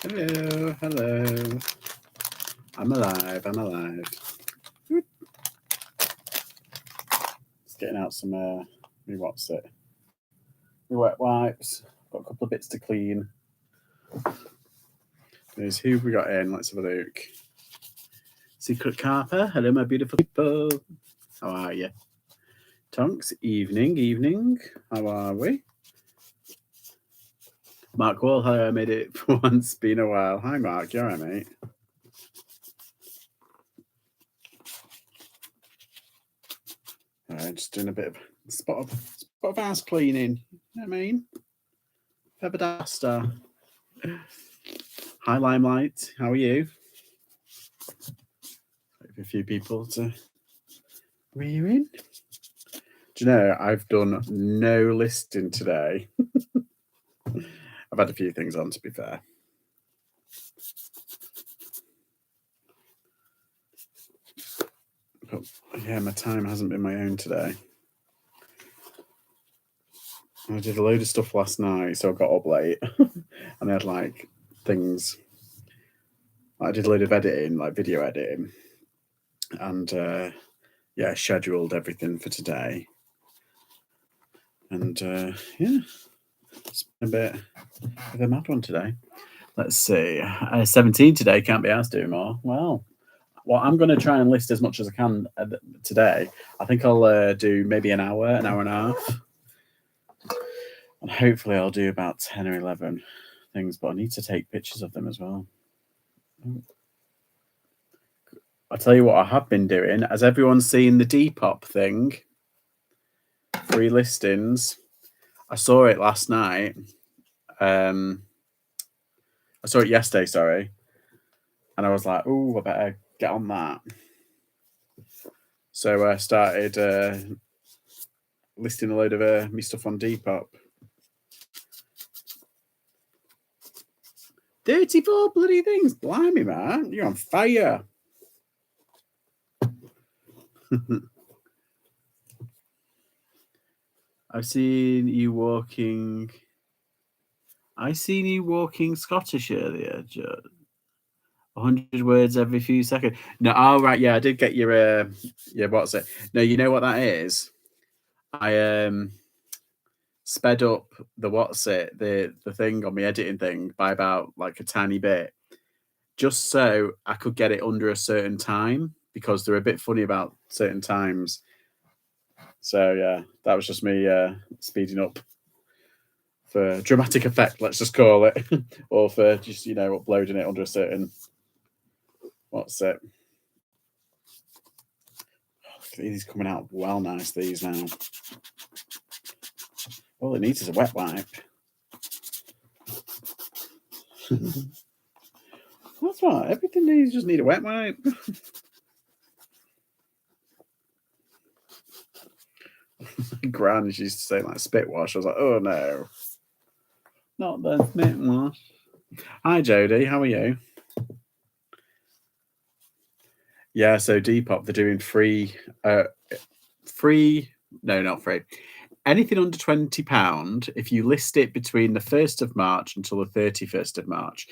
Hello, hello. I'm alive, I'm alive. Just getting out some, my wet wipes. Got a couple of bits to clean. There's who we got in. Let's have a look. Secret Carper. Hello, my beautiful people. How are you? Tonks, evening. How are we? Mark Wall, hello, I made it for once. Been a while. Hi, Mark. You all right, mate? Just doing a bit of spot of house cleaning. You know what I mean? Pepper duster. Hi, Limelight. How are you? A few people to rear in. Do you know, I've done no listing today. I've had a few things on, to be fair. But yeah, my time hasn't been my own today. I did a load of stuff last night, so I got up late. And I had like things. I did a load of editing, like video editing. And yeah, scheduled everything for today. And yeah, it's been a bit of a mad one today. Let's see. 17 today, can't be asked to do more. Well, I'm going to try and list as much as I can today. I think I'll do maybe an hour and a half. And hopefully I'll do about 10 or 11 things, but I need to take pictures of them as well. I'll tell you what I have been doing. Has everyone seen the Depop thing? Free listings. I saw it last night. I saw it yesterday, sorry. And I was like, oh, I better get on that. So I started listing a load of me stuff on Depop. 34 bloody things. Blimey, man. You're on fire. I seen you walking Scottish earlier. 100 words every few seconds. No, oh right, yeah, I did get your what's it? No, you know what that is? I sped up the thing on my editing thing by about like a tiny bit, just so I could get it under a certain time, because they're a bit funny about certain times. So yeah, that was just me speeding up for dramatic effect, let's just call it, or for just uploading it under a certain these coming out well nice, these now. All it needs is a wet wipe. That's right, everything needs just need a wet wipe. Gran used to say like spit wash. I was like, oh no, not the spit wash. Hi Jodie, how are you? Yeah, so Depop, they're doing free, no, not free. Anything under £20, if you list it between the 1st of March until the 31st of March,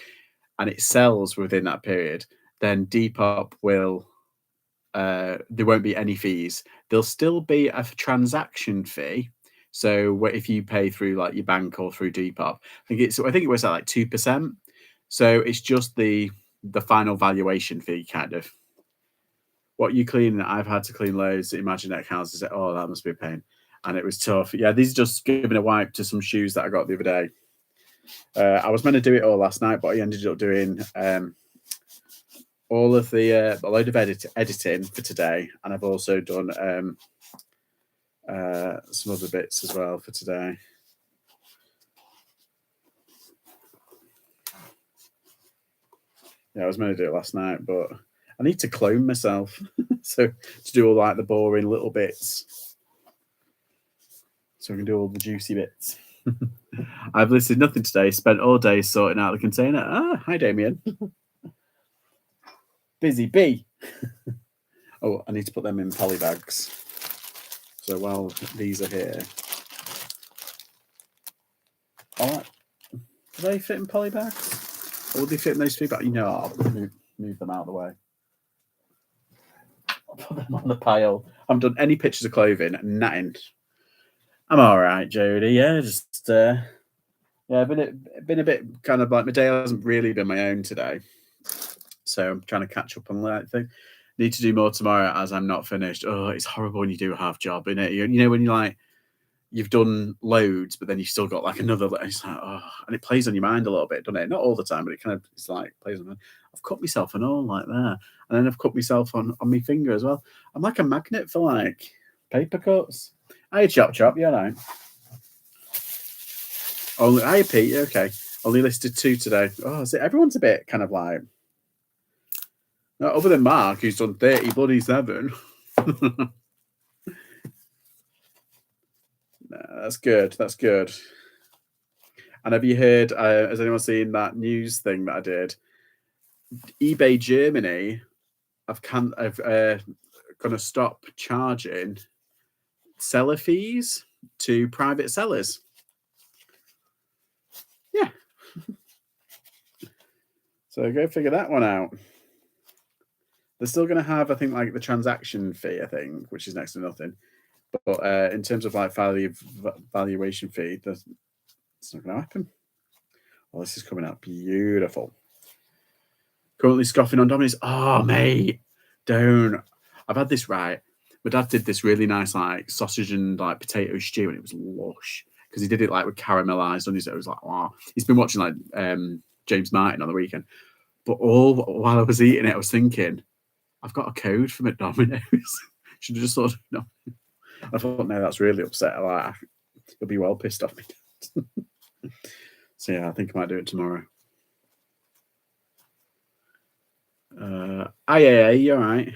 and it sells within that period, then Depop will, there won't be any fees. There'll still be a transaction fee. So if you pay through like your bank or through Depop, I think it was at like 2%. So it's just the final valuation fee, kind of. What you clean, I've had to clean loads at Imagineck houses. Oh, that must be a pain. And it was tough. Yeah, these are just giving a wipe to some shoes that I got the other day. I was meant to do it all last night, but I ended up doing all of a load of editing for today. And I've also done some other bits as well for today. Yeah, I was meant to do it last night, but I need to clone myself. So to do all like the boring little bits, so I can do all the juicy bits. I've listed nothing today. Spent all day sorting out the container. Ah, hi Damien. Busy bee. Oh, I need to put them in poly bags. So while these are here, all right. Do they fit in poly bags? Would they fit in those 3 bags? You know, I'll move them out of the way. I'll put them on the pile. I haven't done any pictures of clothing, nothing. I'm all right, Jodie. Yeah, just yeah, been a bit kind of like my day hasn't really been my own today, so I'm trying to catch up on that thing. Need to do more tomorrow as I'm not finished. Oh, it's horrible when you do a half job, isn't it? You know when you're like you've done loads, but then you've still got like another. It's like, oh, and it plays on your mind a little bit, doesn't it? Not all the time, but it kind of it's like plays on. I've cut myself and all like there, and then I've cut myself on my finger as well. I'm like a magnet for like paper cuts. Hey, chop, you know. Only hi Pete, okay. Only listed 2 today. Oh, is it? Everyone's a bit kind of like. No, other than Mark, who's done 30 bloody 7. No, that's good. That's good. And have you heard? Has anyone seen that news thing that I did? eBay Germany, I've going to stop charging seller fees to private sellers. Yeah. So go figure that one out. They're still going to have, I think, like the transaction fee, I think, which is next to nothing. But in terms of like valuation fee, it's not going to happen. Well, this is coming out beautiful. Currently scoffing on Domino's. Oh, mate, don't. I've had this right. My dad did this really nice like sausage and like potato stew, and it was lush because he did it like with caramelized onions. It was like, wow. He's been watching like James Martin on the weekend, but all while I was eating it, I was thinking, I've got a code from Domino's. Should have just thought, no. I thought, no, that's really upset. Like, he'll be well pissed off me. So yeah, I think I might do it tomorrow. Yeah, you're right.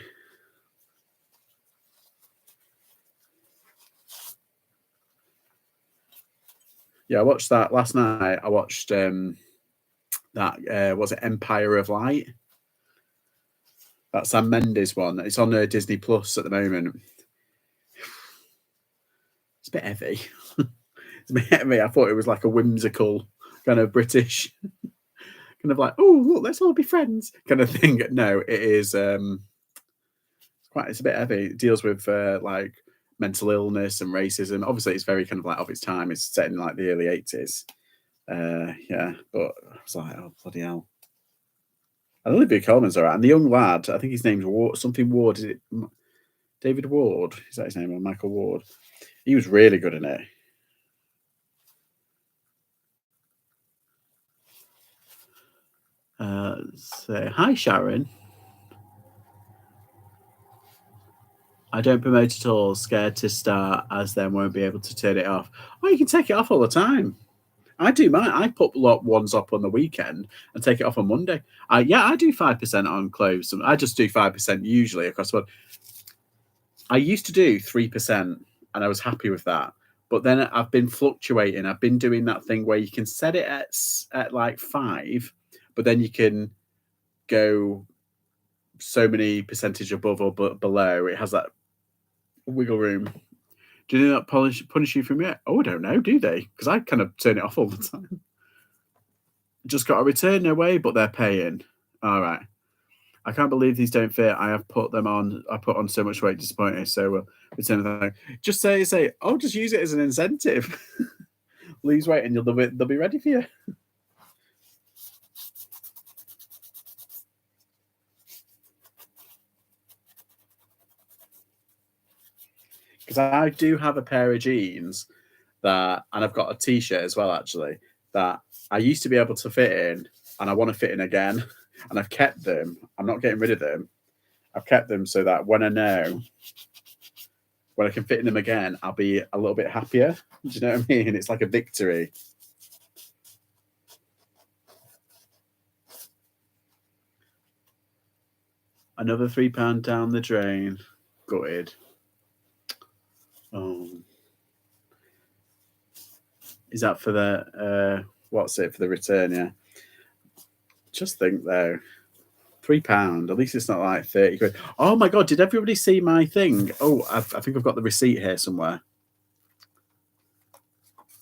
Yeah, I watched that last night. I watched that was it Empire of Light? That Sam Mendes one. It's on Disney Plus at the moment. It's a bit heavy. It's a bit heavy. I thought it was like a whimsical kind of British, kind of like, oh look, let's all be friends kind of thing. No, it is it's a bit heavy. It deals with like mental illness and racism. Obviously, it's very kind of like of its time. It's set in like the early 80s. Yeah, but I was like, oh bloody hell. And Olivia Colman's all right. And the young lad, I think his name's something Ward. Is it David Ward? Is that his name? Or Michael Ward? He was really good in it. So, hi, Sharon. I don't promote at all. Scared to start, as then won't be able to turn it off. Oh, you can take it off all the time. I do mine. I put lot ones up on the weekend and take it off on Monday. I do 5% on clothes. I just do 5% usually across the board. I used to do 3%, and I was happy with that. But then I've been fluctuating. I've been doing that thing where you can set it at like 5, but then you can go so many percentage above or below. It has that wiggle room. Do they not punish you from it? Oh, I don't know. Do they? Because I kind of turn it off all the time. Just got a return, no way, but they're paying. All right. I can't believe these don't fit. I have put them on. I put on so much weight, disappointed. So we'll return the thing. Just say, oh, just use it as an incentive. Lose weight and they'll be ready for you. Because I do have a pair of jeans and I've got a t-shirt as well, actually, that I used to be able to fit in, and I want to fit in again. And I've kept them. I'm not getting rid of them. I've kept them so that when I can fit in them again, I'll be a little bit happier. Do you know what I mean? It's like a victory. Another £3 down the drain. Gutted. Oh. Is that for the what's it for the return? Yeah. Just think though, £3. At least it's not like 30 quid. Oh my god! Did everybody see my thing? Oh, I think I've got the receipt here somewhere.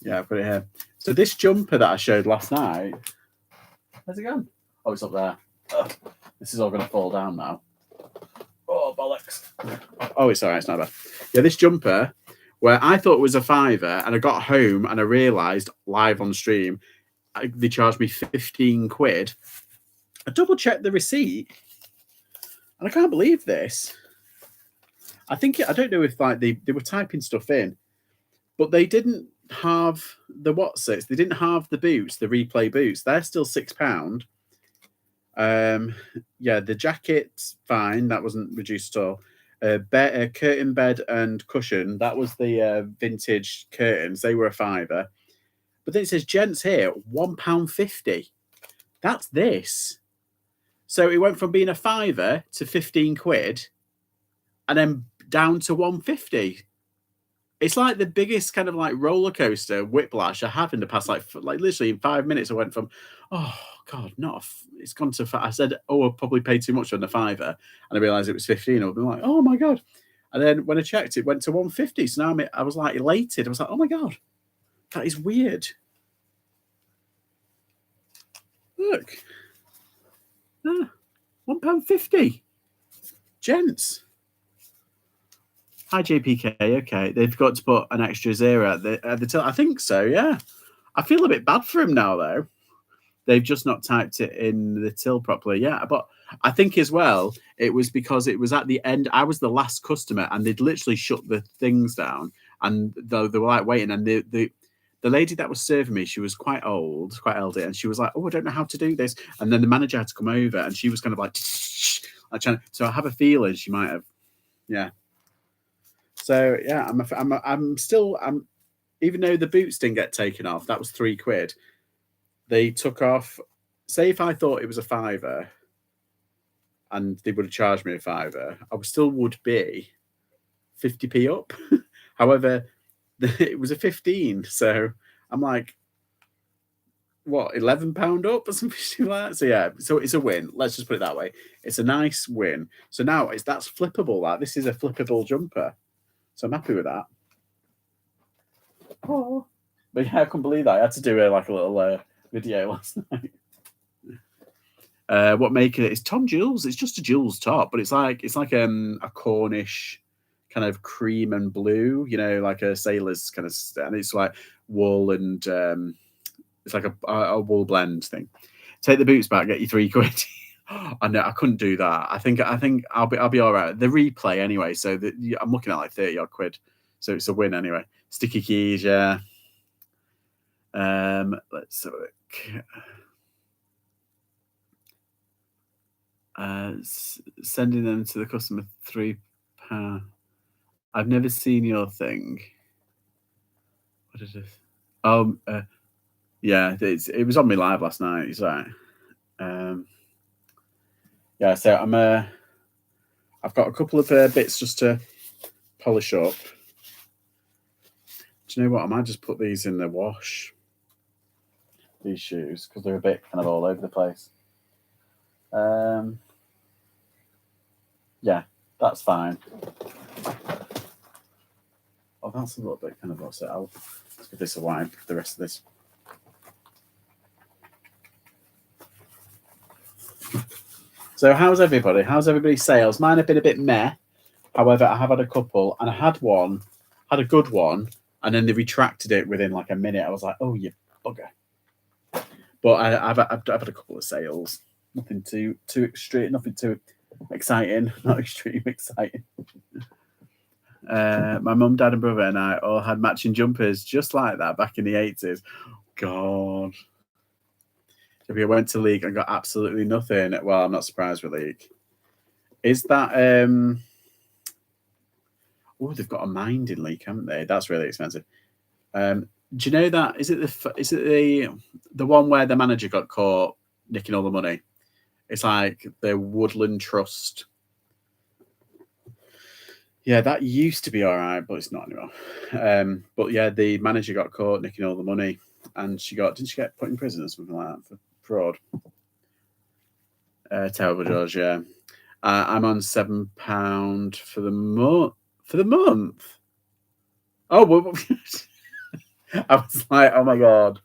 Yeah, I've got it here. So this jumper that I showed last night, where's it gone? Oh, it's up there. Ugh. This is all going to fall down now. Oh, bollocks. Oh, it's all right. It's not bad. Yeah, this jumper, where I thought it was a £5, and I got home and I realised live on stream, they charged me 15 quid. I double checked the receipt, and I can't believe this. I don't know if like they were typing stuff in, but they didn't have the Watsits. They didn't have the boots, the replay boots. They're still £6. Yeah, the jacket's fine. That wasn't reduced at all. Curtain, bed, and cushion. That was the vintage curtains. They were a £5. But then it says gents here, £1.50. That's this. So it went from being a £5 to 15 quid, and then down to 150. It's like the biggest kind of like roller coaster whiplash I have in the past, like literally in 5 minutes. I went from, oh God, it's gone to. I said, oh, I probably paid too much on the £5, and I realized it was 15. I've been like, oh my God. And then when I checked, it went to 150. So now I was like elated. I was like, oh my God, that is weird. Look. £1.50. Gents. Hi, JPK. Okay. They've got to put an extra zero at the till. I think so, yeah. I feel a bit bad for him now, though. They've just not typed it in the till properly. Yeah, but I think as well, it was because it was at the end. I was the last customer, and they'd literally shut the things down, and they were like waiting, and the lady that was serving me, she was quite old, quite elderly, and she was like, oh, I don't know how to do this. And then the manager had to come over, and she was kind of like trying. So I have a feeling she might have, yeah. So yeah, I'm still, even though the boots didn't get taken off, that was 3 quid. They took off. Say if I thought it was a £5, and they would have charged me a £5, I still would be 50p up. However, it was a 15, so I'm like, what, £11 up or something like that? So yeah, so it's a win. Let's just put it that way. It's a nice win. So now that's flippable. Like, this is a flippable jumper, so I'm happy with that. Oh, but yeah, I couldn't believe that. I had to do a little video last night. What make it? It's Tom Jules. It's just a Jules top, but it's like a Cornish kind of cream and blue, like a sailor's kind of, and it's like wool and it's like a wool blend thing. Take the boots back, get you 3 quid. I know I couldn't do that. I think I'll be all right. The replay anyway, so I'm looking at like 30 odd quid, so it's a win anyway. Sticky keys, yeah. Let's have a look. Sending them to the customer £3. I've never seen your thing. What is this? Yeah, it was on me live last night. It's right. Yeah, so I've got a couple of bits just to polish up. Do you know what? I might just put these in the wash. These shoes, because they're a bit kind of all over the place. Yeah, that's fine. Oh, that's a little bit kind of what's it. Let's give this a wipe. The rest of this. So how's everybody? How's everybody's sales? Mine have been a bit meh. However, I have had a couple, and I had a good one, and then they retracted it within like a minute. I was like, oh, you bugger. But I've had a couple of sales. Nothing too extreme, nothing too exciting. Not extreme exciting. My mum, dad, and brother and I all had matching jumpers just like that back in the 80s. God. If you went to League and got absolutely nothing, well, I'm not surprised with League. Is that oh, they've got a mind in League, haven't they? That's really expensive. Do you know that? Is it the one where the manager got caught nicking all the money? It's like the Woodland Trust. Yeah, that used to be all right, but it's not anymore. But yeah, the manager got caught nicking all the money, and didn't she get put in prison or something like that for fraud? Terrible, George. Yeah, I'm on £7 for the month. For the month. Oh, well, I was like, oh my God.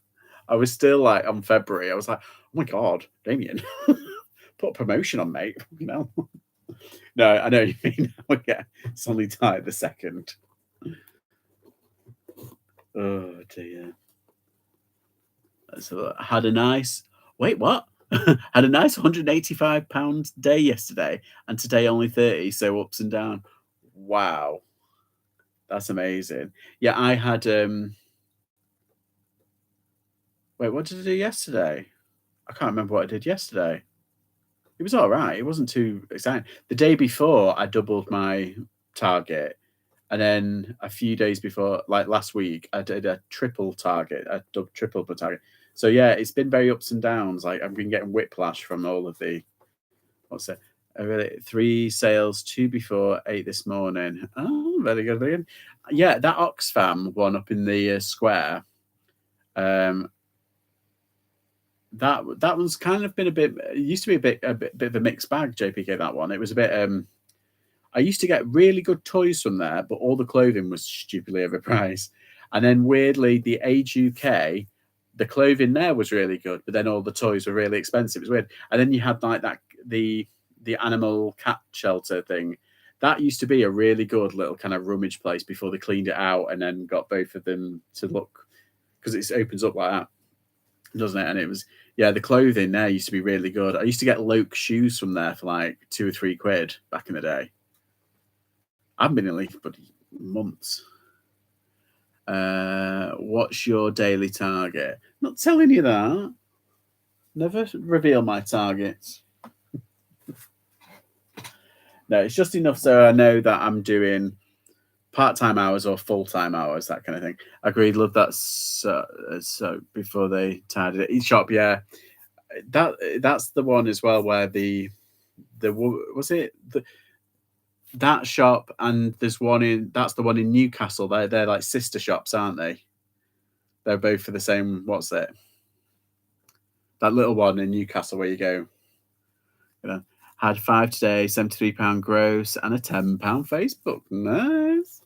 I was still like on February. I was like, oh my God, Damien, put a promotion on, mate. You know? No, I know what you mean. Yeah, it's only tight the second. Oh dear. So I had a nice wait, what? Had a nice £185 day yesterday, and today only 30, so ups and down. Wow, that's amazing. Yeah, I had wait, what did I do yesterday? I can't remember what I did yesterday. It was all right. It wasn't too exciting. The day before, I doubled my target, and then a few days before, like last week, I did a triple target. I tripled my target. So yeah, it's been very ups and downs. Like I've been getting whiplash from all of the what's it? Really, 3 sales, 2 before, 8 this morning. Oh, very good, very good. Yeah, that Oxfam one up in the square. Um, that one's kind of been a bit. It used to be a bit of a mixed bag. JPK that one. It was a bit. I used to get really good toys from there, but all the clothing was stupidly overpriced. And then weirdly, the Age UK, the clothing there was really good, but then all the toys were really expensive. It was weird. And then you had like that the animal cat shelter thing. That used to be a really good little kind of rummage place before they cleaned it out and then got both of them to look because it opens up like that, doesn't it? And it was yeah, the clothing there used to be really good. I used to get Loke shoes from there for like £2 or £3 back in the day. I haven't been in Leith for months. What's your daily target? Not telling you that. Never reveal my targets. No, it's just enough so I know that I'm doing part-time hours or full-time hours, that kind of thing. Agreed. Love that. So before they tidied it, each shop, yeah. That's the one as well where the was it that shop and there's one in that's the one in Newcastle. They're like sister shops, aren't they? They're both for the same. What's it? That little one in Newcastle where you go. You know, had 5 today, £73 gross, and a £10 Facebook. Nice.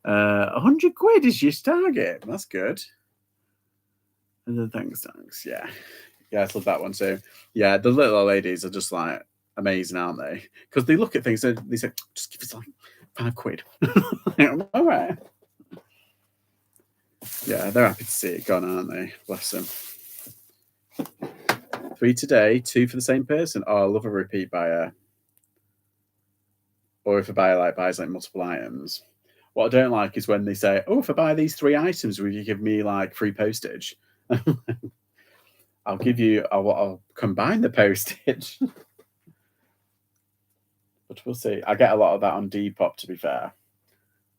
100 quid is your target. That's good. And then thanks. Yeah, I love that one too. Yeah, the little ladies are just like amazing, aren't they? Because they look at things and they say, "Just give us like £5." All right. Yeah, they're happy to see it gone, aren't they? Bless them. 3 today, 2 for the same person. Oh, I love a repeat buyer. Or if a buyer buys like multiple items. What I don't like is when they say, "Oh, if I buy these 3 items, will you give me like free postage?" I'll combine the postage. But we'll see. I get a lot of that on Depop, to be fair.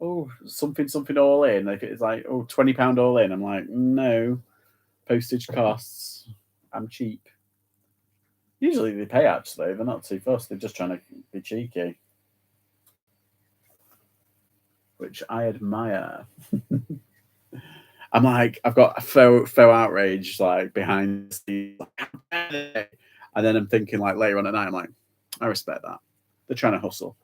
Oh, something all in. If it's like, oh, £20 all in, I'm like, no, postage costs. I'm cheap. Usually they pay actually. They're not too fussed. They're just trying to be cheeky, which I admire. I'm like, I've got a faux outrage like behind the scenes, and then I'm thinking like later on at night, I'm like, I respect that. They're trying to hustle.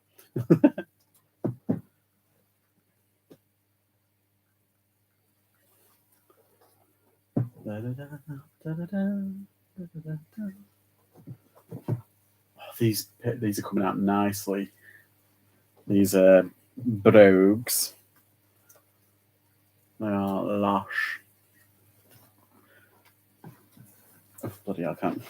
Oh, these are coming out nicely. These are brogues. They are lush. Oh, bloody hell, I can't.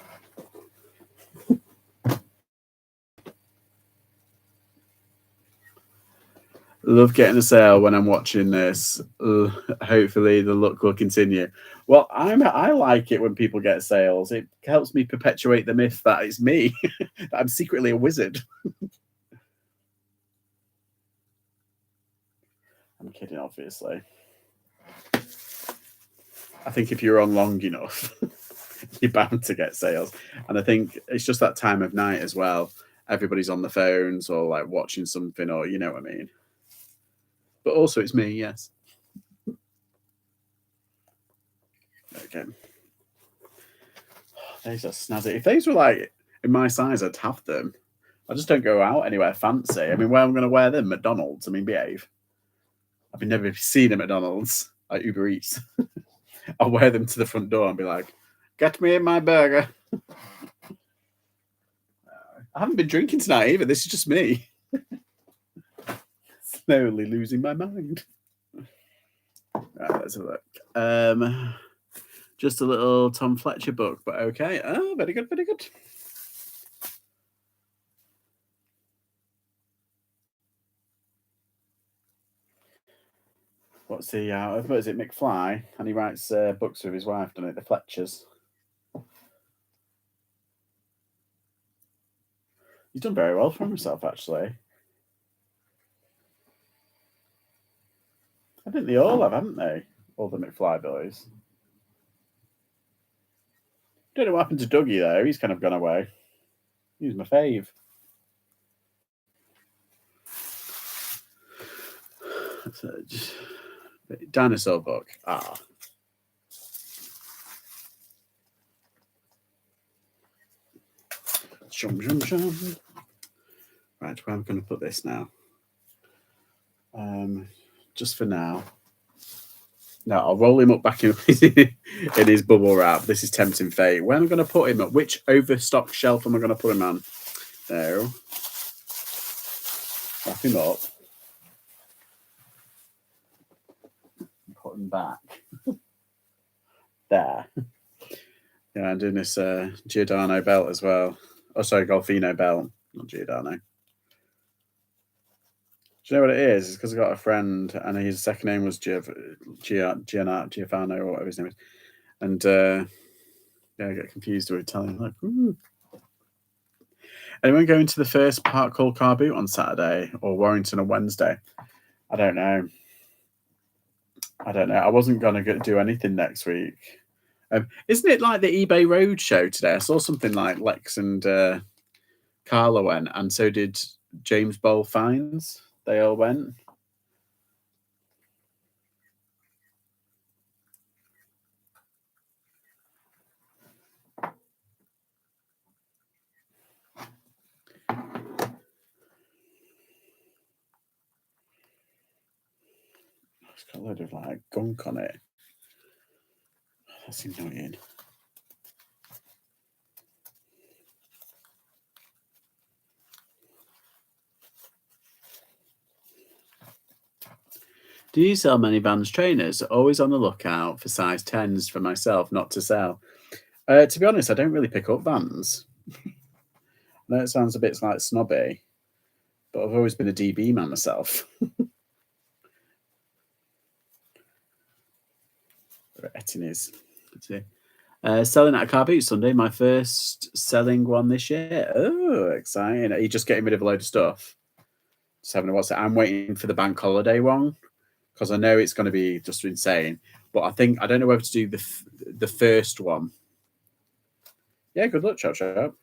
Love getting a sale when I'm watching this. Hopefully the luck will continue. Well, I like it when people get sales. It helps me perpetuate the myth that it's me. That I'm secretly a wizard. I'm kidding, obviously. I think if you're on long enough, you're bound to get sales. And I think it's just that time of night as well. Everybody's on the phones or like watching something, or you know what I mean. But also, it's me, yes. Okay. These are snazzy. If these were like in my size, I'd have them. I just don't go out anywhere fancy. I mean, where I'm going to wear them? McDonald's. I mean, behave. I've never seen a McDonald's like Uber Eats. I'll wear them to the front door and be like, "Get me in my burger." I haven't been drinking tonight either. This is just me slowly losing my mind. Right, let's have a look. Just a little Tom Fletcher book, but okay. Oh, very good, very good. What's the what is it, McFly? And he writes books with his wife, doesn't it? The Fletchers. He's done very well for himself, actually. I think they all have, haven't they? All the McFly boys. Don't know what happened to Dougie though. He's kind of gone away. He was my fave. So just, dinosaur book. Ah. Shum, shum, shum. Right, where am I going to put this now? Just for now. No, I'll roll him up back in his bubble wrap. This is tempting fate. Where am I going to put him at? Which overstock shelf am I going to put him on? There. Wrap him up. Put him back. There. Yeah, I'm doing this Giordano belt as well. Oh, sorry, Golfino belt, not Giordano. Do you know what it is? It's because I got a friend and his second name was Giovanni or whatever his name is. And yeah, I get confused with Italian. Like, ooh. Anyone going to the first Park Hall car boot on Saturday or Warrington on Wednesday? I don't know. I wasn't going to do anything next week. Isn't it like the eBay Road show today? I saw something like Lex and Carla went, and so did James Bowl Fines. They all went. It's got a load of like gunk on it. That's annoying. Do you sell many Vans trainers? Always on the lookout for size 10s for myself, not to sell. To be honest, I don't really pick up Vans. I know it sounds a bit like snobby, but I've always been a DB man myself. Etting is. Selling at a car boot Sunday, my first selling one this year. Oh, exciting. Are you just getting rid of a load of stuff? Just having a what's it? I'm waiting for the bank holiday one because I know it's going to be just insane. But I don't know whether to do the first one. Yeah, good luck, Chop Chop.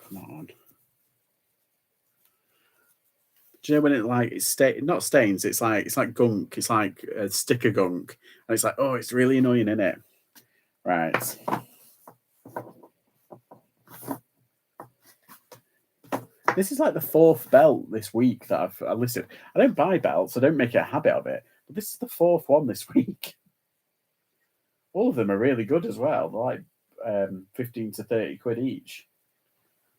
Come on. Do you know when it like it's not stains? It's like gunk. It's like sticker gunk, and it's like, oh, it's really annoying, isn't it? Right. This is like the fourth belt this week that I've listed. I don't buy belts. I don't make a habit of it. But this is the fourth one this week. All of them are really good as well. They're like 15 to 30 quid each.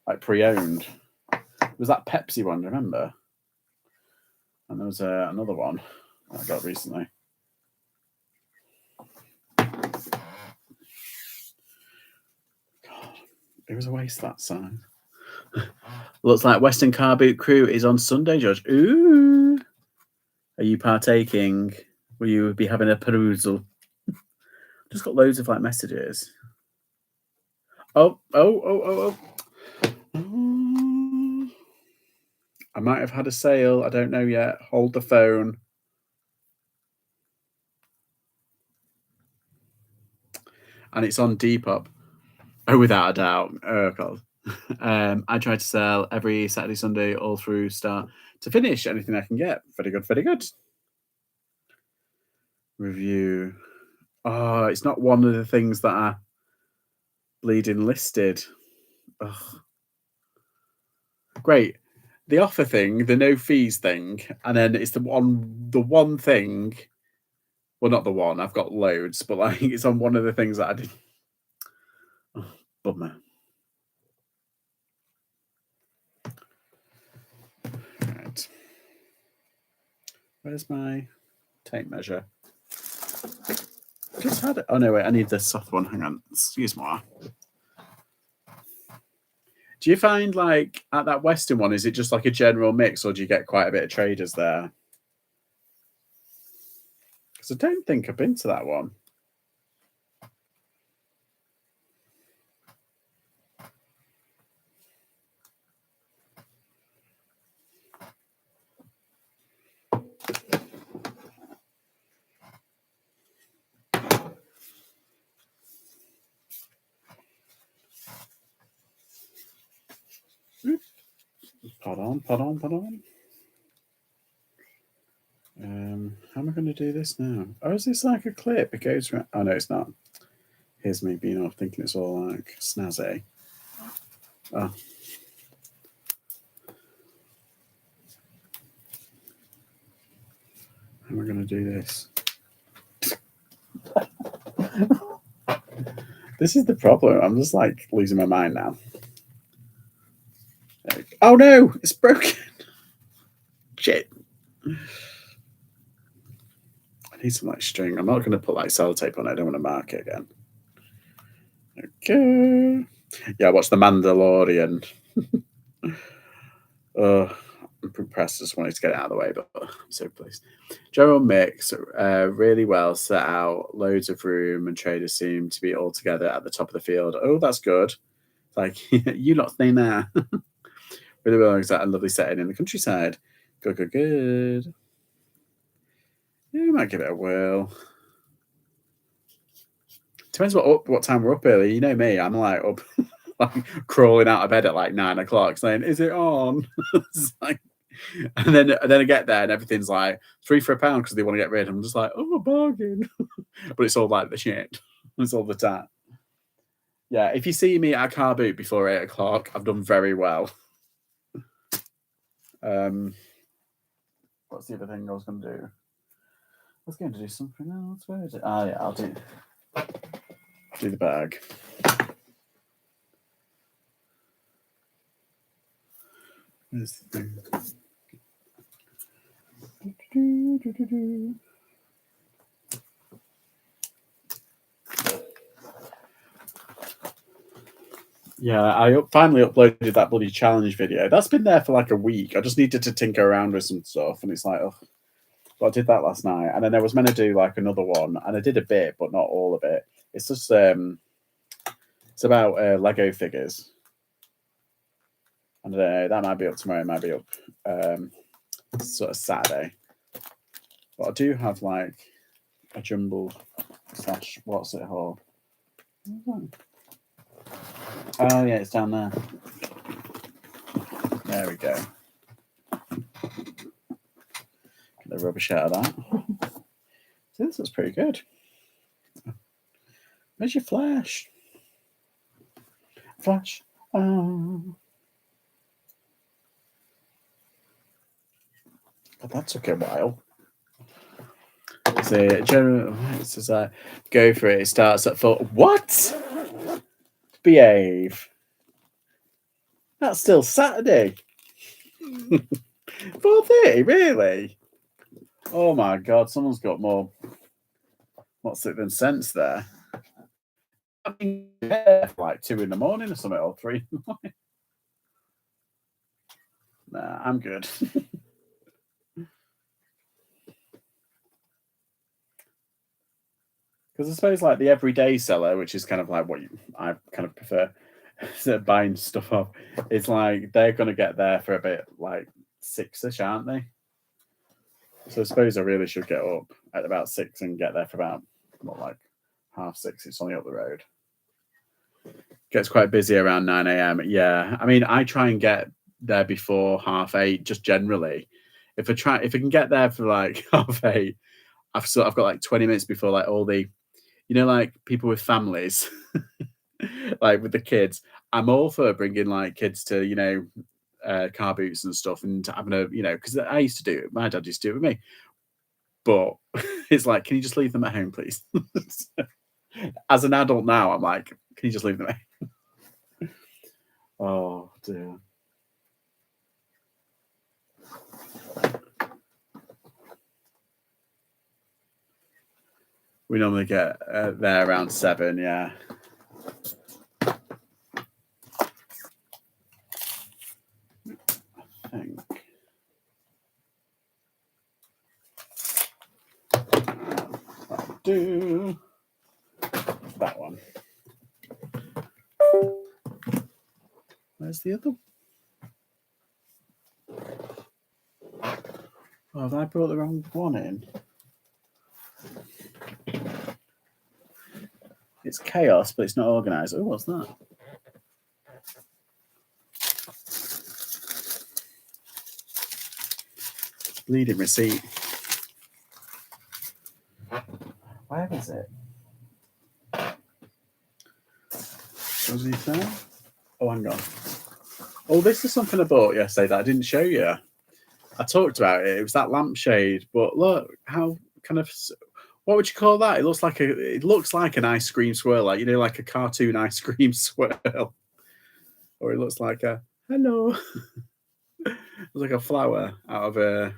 Like pre-owned. It was that Pepsi one, remember? And there was another one I got recently. God, it was a waste that size. Looks like Western Car Boot Crew is on Sunday, George. Ooh. Are you partaking? Will you be having a perusal? Just got loads of like messages. Oh. I might have had a sale. I don't know yet. Hold the phone. And it's on Depop. Oh, without a doubt. Oh, God. I try to sell every Saturday, Sunday, all through start to finish. Anything I can get. Very good, very good. Review. Oh, it's not one of the things that are bleeding listed. Ugh. Great. the offer thing, the no fees thing, and then it's the one thing. Well, not the one. I've got loads, but like it's on one of the things that I did. Oh, bummer. Right. Where's my tape measure? Just had it. Oh no, wait. I need the soft one. Hang on. Excuse me. Do you find like at that Western one, is it just like a general mix, or do you get quite a bit of traders there? Because I don't think I've been to that one. Pardon. How am I going to do this now? Oh, is this like a clip? It goes around. Oh no, it's not. Here's me being off thinking it's all like snazzy. Oh. How am I going to do this? This is the problem. I'm just like losing my mind now. Oh no, it's broken. Shit. I need some like string. I'm not going to put like sellotape on it. I don't want to mark it again. Okay. Yeah, I watched The Mandalorian. I'm impressed. Just wanted to get it out of the way, but I'm so pleased. General mix, really well set out, loads of room, and traders seem to be all together at the top of the field. Oh, that's good. Like you lot staying there. Really well, exact, a lovely setting in the countryside. Good. Yeah, I might give it a whirl. Depends what time we're up early. You know me, I'm like up, like crawling out of bed at like 9 o'clock, saying, "Is it on?" It's like, and then I get there and everything's like 3 for £1 because they want to get rid. I'm just like, "Oh, a bargain," but it's all like the shit. It's all the time. Yeah, if you see me at a car boot before 8 o'clock, I've done very well. What's the other thing I was going to do? I was going to do something else. Where is it? Ah, yeah, I'll do the bag. Where's the thing? Yeah, I finally uploaded that bloody challenge video. That's been there for like a week. I just needed to tinker around with some stuff, and it's like, oh, but I did that last night, and then I was meant to do like another one, and I did a bit, but not all of it. It's just it's about Lego figures. I don't know. That might be up tomorrow. It might be up sort of Saturday. But I do have like a jumble slash what's it called? Oh yeah, it's down there. There we go. Get the rubbish out of that. So this looks pretty good. Where's your flash? Flash. Oh. But that took a while. So general it says go for it. It starts at 4. What? Behave. That's still Saturday. 4:30, really? Oh my god, someone's got more what's it than sense there. I mean, like 2 in the morning or something, or 3 in the morning. Nah, I'm good. Because I suppose like the everyday seller, which is kind of like what I kind of prefer buying stuff off, it's like they're going to get there for a bit like 6ish, aren't they? So I suppose I really should get up at about 6 and get there for about not like 6:30. It's only up the road. Gets quite busy around 9 a.m. Yeah, I mean, I try and get there before 8:30, just generally. If I can get there for like 8:30, I've got like 20 minutes before like all the, like people with families, like with the kids. I'm all for bringing like kids to car boots and stuff, and having a, because I used to do it. My dad used to do it with me, but it's like, can you just leave them at home, please? As an adult now, I'm like, can you just leave them at home? Oh dear. We normally get there around 7, yeah. I think. That'll do. That one. Where's the other? Oh, have I brought the wrong one in? It's chaos, but it's not organised. Oh, what's that? Bleeding receipt. Where is it? Was it there? Oh, hang on. Oh, this is something I bought yesterday that I didn't show you. I talked about it. It was that lampshade, but look how kind of, what would you call that? It looks like an ice cream swirl, like like a cartoon ice cream swirl, or it looks like a hello. It's like a flower out of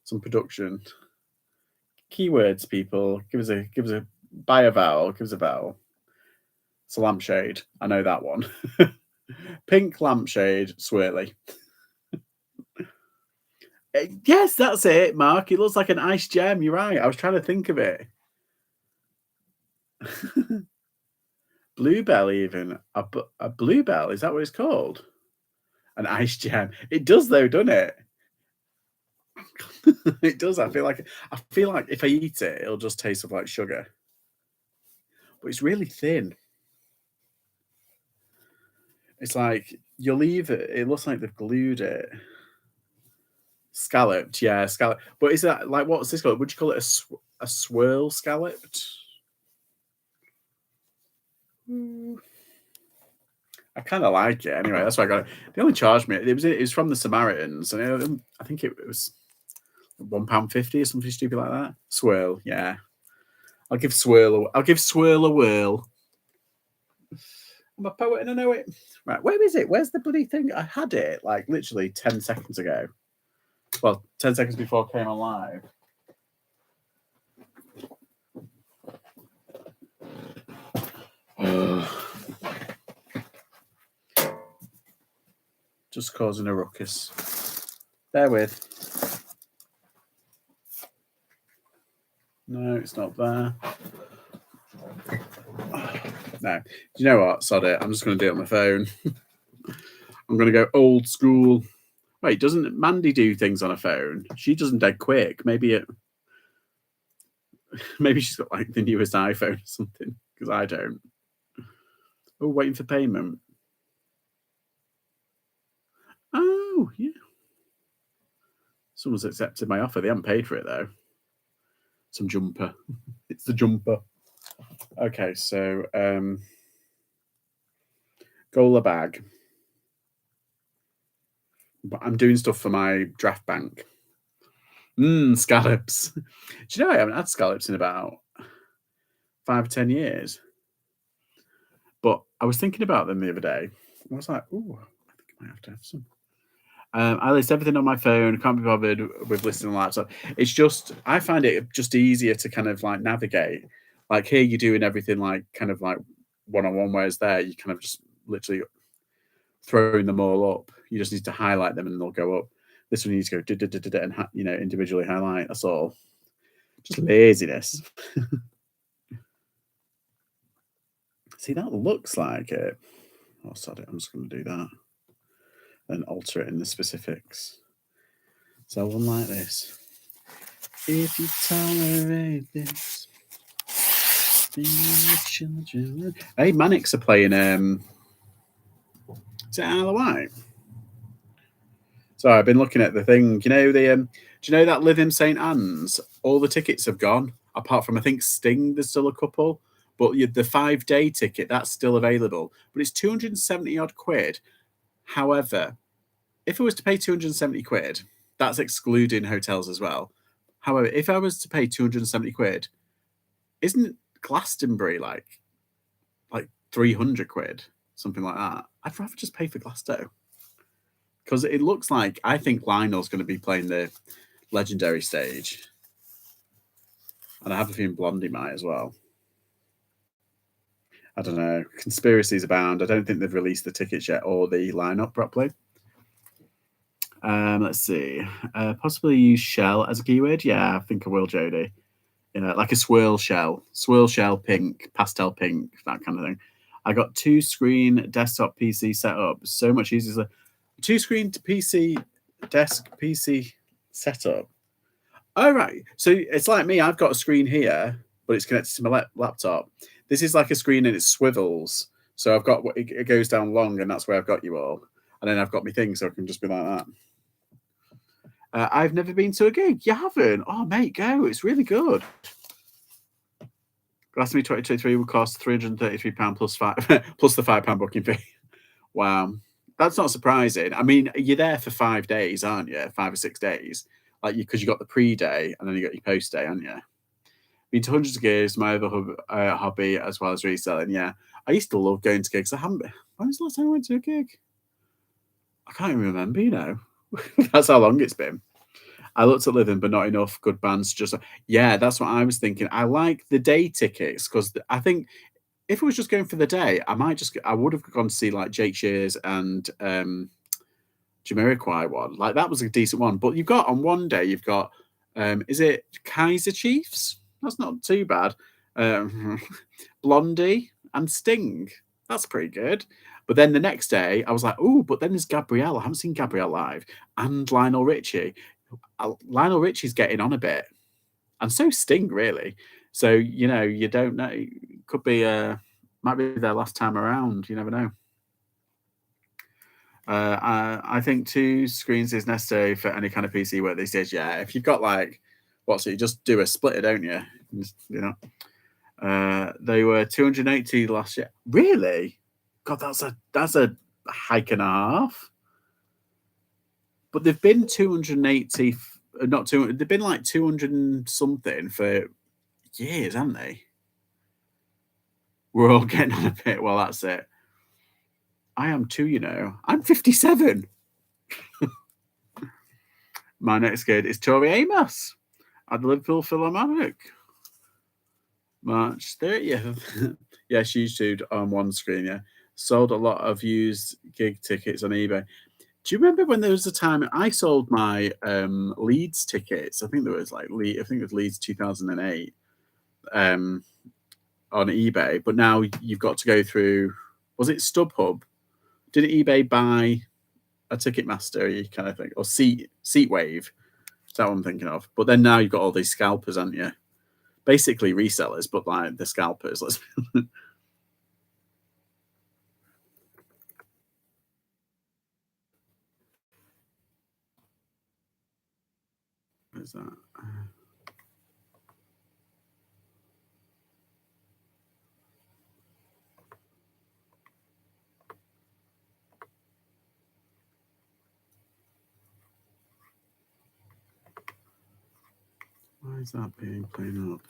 some production. Keywords, people. Give us a buy a vowel. Give us a vowel. It's a lampshade. I know that one. Pink lampshade swirly. Yes, that's it, Mark. It looks like an ice gem. You're right. I was trying to think of it. Bluebell, even a bluebell. Is that what it's called? An ice gem. It does, though, doesn't it? It does. I feel like if I eat it, it'll just taste of like sugar. But it's really thin. It's like you leave it. It looks like they've glued it. Scalloped, yeah, scalloped. But is that like, what's this called? Would you call it a swirl scalloped? I kind of like it anyway. That's why I got it. They only charged me. It was from the Samaritans, and I think it was £1.50 or something stupid like that. Swirl, yeah. I'll give swirl a whirl. I'm a poet and I know it. Right, where is it? Where's the bloody thing? I had it like literally 10 seconds ago. Well, 10 seconds before I came on live. Just causing a ruckus. Bear with. No, it's not there. No. Do you know what? Sod it. I'm just going to do it on my phone. I'm going to go old school. Wait, doesn't Mandy do things on her phone? She doesn't dead quick. Maybe she's got like the newest iPhone or something, because I don't. Oh, waiting for payment. Oh, yeah. Someone's accepted my offer. They haven't paid for it, though. Some jumper. It's the jumper. Okay, so Gola bag. But I'm doing stuff for my draft bank. Scallops. Do you know I haven't had scallops in about 5 or 10 years? But I was thinking about them the other day. I was like, ooh, I think I might have to have some. I list everything on my phone. Can't be bothered with listing on the laptop. It's just, I find it just easier to kind of like navigate. Like here, you're doing everything like kind of like one-on-one, whereas there, you kind of just literally throwing them all up. You just need to highlight them and they'll go up. This one you need to go and individually highlight. That's all. Just laziness. See, that looks like it. Oh, sorry, I'm just going to do that. Then alter it in the specifics. So one like this. If you tolerate this, be the children. Hey, Mannix are playing. Is it Isle of Wight? So I've been looking at the thing. Do you know that Lytham St Anne's? All the tickets have gone, apart from I think Sting. There's still a couple, but the 5-day ticket that's still available. But it's 270 odd quid. However, if I was to pay 270 quid, that's excluding hotels as well. However, if I was to pay 270 quid, isn't Glastonbury like 300 quid, something like that? I'd rather just pay for Glasgow because it looks like I think Lionel's going to be playing the legendary stage, and I have a feeling Blondie might as well. I don't know. Conspiracies abound. I don't think they've released the tickets yet or the lineup properly. Let's see. Possibly use shell as a keyword. Yeah, I think I will, Jodie. Like a swirl shell, pink, pastel pink, that kind of thing. I got 2-screen desktop PC set up. So much easier. 2-screen to PC desk PC setup. Oh right. So it's like me. I've got a screen here, but it's connected to my laptop. This is like a screen and it swivels. So I've got it goes down long, and that's where I've got you all. And then I've got my thing, so I can just be like that. I've never been to a gig. You haven't? Oh, mate, go. It's really good. Glastonbury 2023 would cost £333 plus the £5 booking fee. Wow. That's not surprising. I mean, you're there for 5 days, aren't you? 5 or 6 days. Like, because you got the pre-day and then you got your post-day, haven't you? Been to hundreds of gigs, my other hobby, as well as reselling. Yeah. I used to love going to gigs. I haven't been. When was the last time I went to a gig? I can't even remember, That's how long it's been. I looked at Living, but not enough good bands. Yeah, that's what I was thinking. I like the day tickets because I think if it was just going for the day, I would have gone to see like Jake Shears and Jamiroquai one. Like that was a decent one. But on one day, you've got, is it Kaiser Chiefs? That's not too bad. Blondie and Sting. That's pretty good. But then the next day, I was like, oh, but then there's Gabrielle. I haven't seen Gabrielle live. And Lionel Richie. Lionel Richie's getting on a bit. And so Sting, really. So, you don't know. Could be, might be their last time around. You never know. I think 2 screens is necessary for any kind of PC work these days. Yeah, if you've got so you just do a splitter, don't you? They were 280 last year. Really? God, that's a hike and a half. But they've been 280, not 200. They've been like 200 and something for years, haven't they? We're all getting on a bit. Well, that's it. I am too, I'm 57. My next gig is Tori Amos at the Liverpool Philharmonic. March 30th. Yeah, she YouTubed on one screen, yeah. Sold a lot of used gig tickets on eBay. Do you remember when there was a time I sold my Leeds tickets? I think there was it was Leeds 2008 on eBay. But now you've got to go through, was it StubHub? Didn't eBay buy a Ticketmaster kind of thing? Or Seatwave? Is that what I'm thinking of? But then now you've got all these scalpers, haven't you? Basically resellers, but like the scalpers. What is that? Why is that being played up?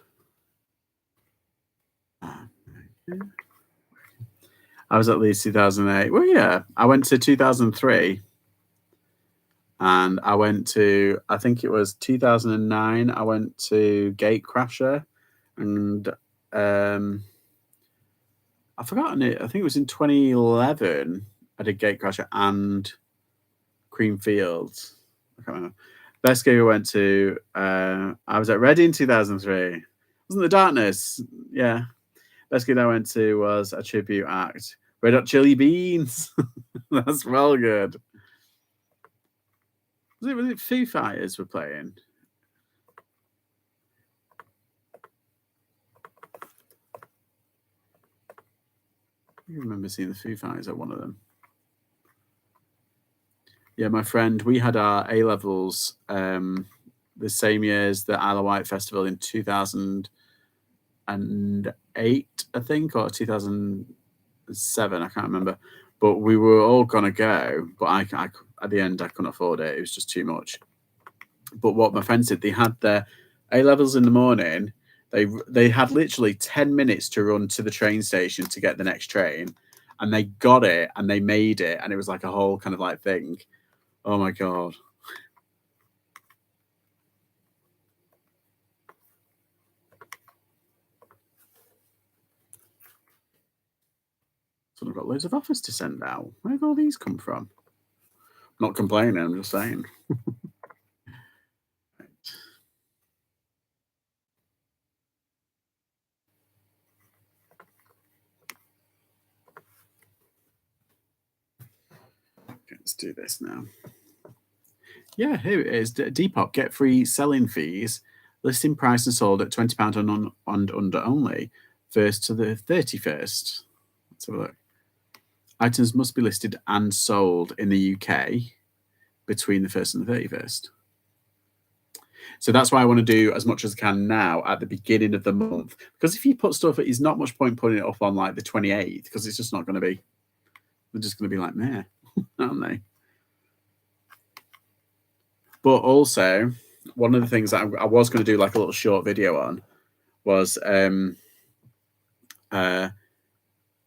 I was at Leeds 2008. Well, yeah, I went to 2003. And I went to, I think it was 2009, I went to Gatecrasher. And I've forgotten it. I think it was in 2011, I did Gatecrasher and Creamfields. I can't remember. Best gig I went to, I was at Reading 2003. Wasn't the Darkness? Yeah. Best gig I went to was a tribute act. Red Hot Chili Beans. That's well good. Was it Foo Fighters were playing? I remember seeing the Foo Fighters at one of them. Yeah, my friend, we had our A-levels the same year as the Isle of Wight Festival in 2008, I think, or 2007. I can't remember. But we were all going to go, but at the end I couldn't afford it. It was just too much. But what my friends did, they had their A levels in the morning. They had literally 10 minutes to run to the train station to get the next train, and they got it and they made it, and it was like a whole kind of like thing. Oh my god. So I've got loads of offers to send out. Where have all these come from? Not complaining, I'm just saying. Okay, let's do this now. Yeah, here it is. Depop, get free selling fees. Listing price and sold at £20 and under only. 1st to the 31st. Let's have a look. Items must be listed and sold in the UK between the 1st and the 31st. So that's why I want to do as much as I can now at the beginning of the month. Because if you put stuff, it's not much point putting it up on like the 28th, because it's just not going to be, they're just going to be like, meh, aren't they? But also, one of the things that I was going to do like a little short video on was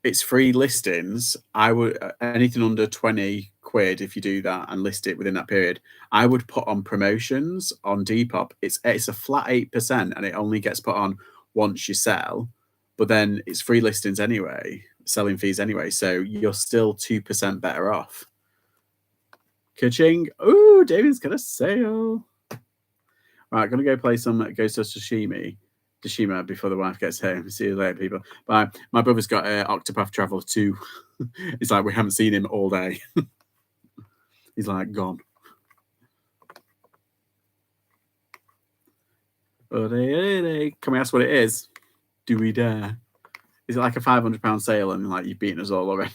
it's free listings. I would anything under 20 quid, if you do that and list it within that period, I would put on promotions on Depop. It's a flat 8% and it only gets put on once you sell, but then it's free listings anyway, selling fees anyway, so you're still 2% better off. Ka-ching. Ooh, David's got a sale. Right, I'm gonna go play some Ghost of Tsushima before the wife gets home. See you later, people. Bye. My brother's got Octopath Traveler 2. It's like we haven't seen him all day. He's like gone. Can we ask what it is? Do we dare? Is it like a £500 sale and like you've beaten us all already?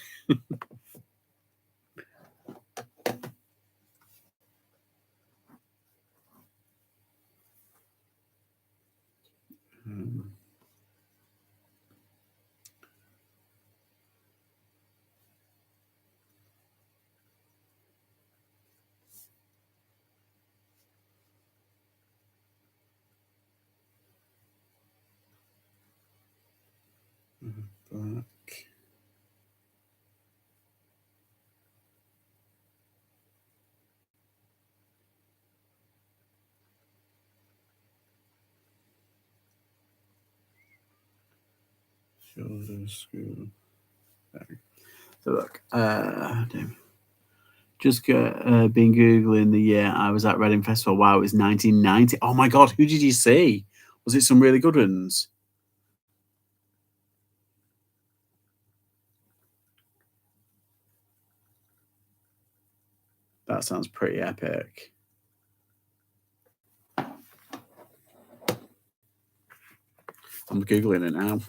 Back. Shoulder screw back. So look, just been googling the year I was at Reading Festival. Wow, it was 1990. Oh my god, who did you see? Was it some really good ones? That sounds pretty epic. I'm googling it now.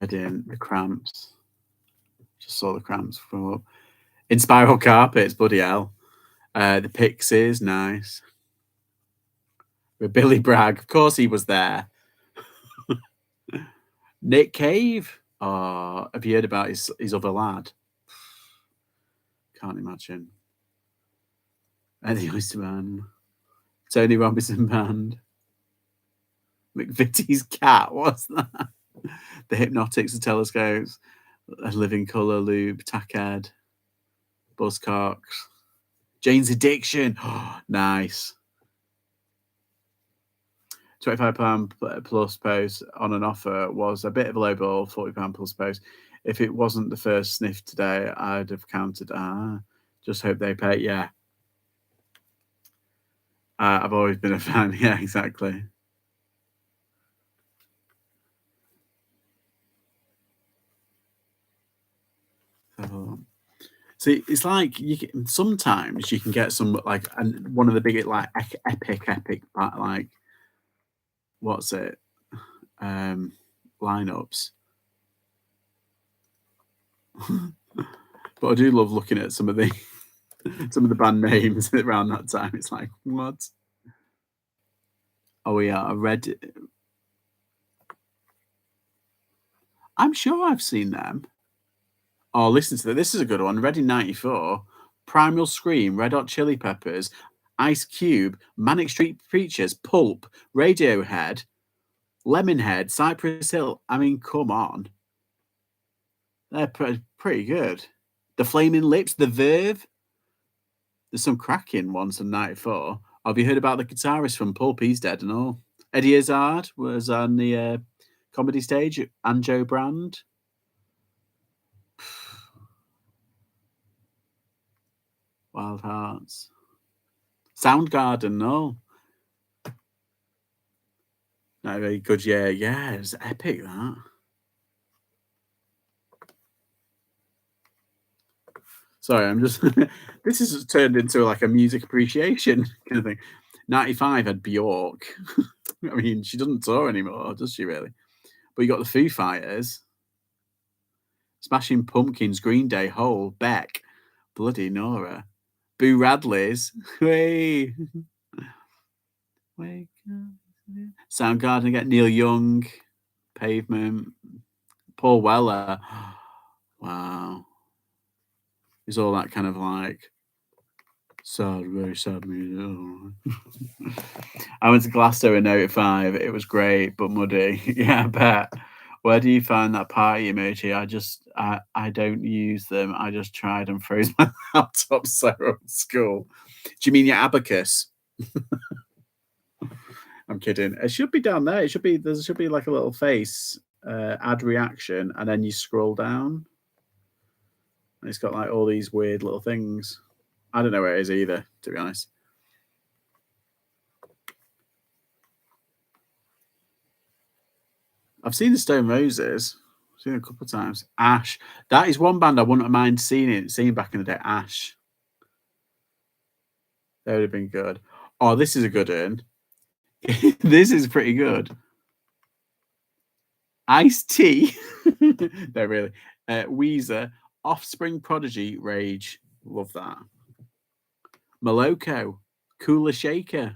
I didn't. The Cramps. Just saw the Cramps come up. In Spiral Carpets, bloody hell. The Pixies, nice. With Billy Bragg, of course he was there. Nick Cave. Oh, have you heard about his other lad? Can't imagine. Eddie Oyster Band. Tony Robinson Band. McVitie's Cat. What's that? The Hypnotics, the Telescopes. A Living Colour, Lube, Tackhead. Buzzcocks. Jane's Addiction. Oh, nice. £25 plus post on an offer was a bit of a low ball, £40 plus post. If it wasn't the first sniff today, I'd have counted. Just hope they pay. Yeah. I've always been a fan. Yeah, exactly. See, it's like sometimes you can get some like one of the big like epic like what's it lineups. But I do love looking at some of the band names around that time. It's like, what? Oh yeah, I read. I'm sure I've seen them. Oh, listen to this. This is a good one. Reading 94, Primal Scream, Red Hot Chili Peppers, Ice Cube, Manic Street Preachers, Pulp, Radiohead, Lemonhead, Cypress Hill. I mean, come on. They're pretty good. The Flaming Lips, The Verve. There's some cracking ones from 94. Have you heard about the guitarist from Pulp? He's dead and all. Eddie Izzard was on the comedy stage, and Joe Brand. Wild Hearts. Soundgarden, no. No, very good, yeah. Yeah, it was epic, that. Sorry, I'm just this has turned into like a music appreciation kind of thing. 95 had Bjork. I mean, she doesn't tour anymore, does she really? But you got the Foo Fighters, Smashing Pumpkins, Green Day, Hole, Beck, bloody Nora, Boo Radley's, hey, wake up, Soundgarden again, Neil Young, Pavement, Paul Weller. Wow, it's all that kind of like sad, very sad music. Oh. I went to Glasgow in '05. It was great, but muddy. Yeah, I bet. Where do you find that party emoji? I don't use them. I just tried and froze my laptop so old school. Do you mean your abacus? I'm kidding. It should be down there. There should be like a little face, add reaction, and then you scroll down. And it's got like all these weird little things. I don't know where it is either, to be honest. I've seen the Stone Roses. I've seen it a couple of times. Ash. That is one band I wouldn't mind seeing back in the day. Ash. That would have been good. Oh, this is a good one. This is pretty good. Ice Tea. No, really. Weezer. Offspring Prodigy. Rage. Love that. Moloko. Cooler Shaker.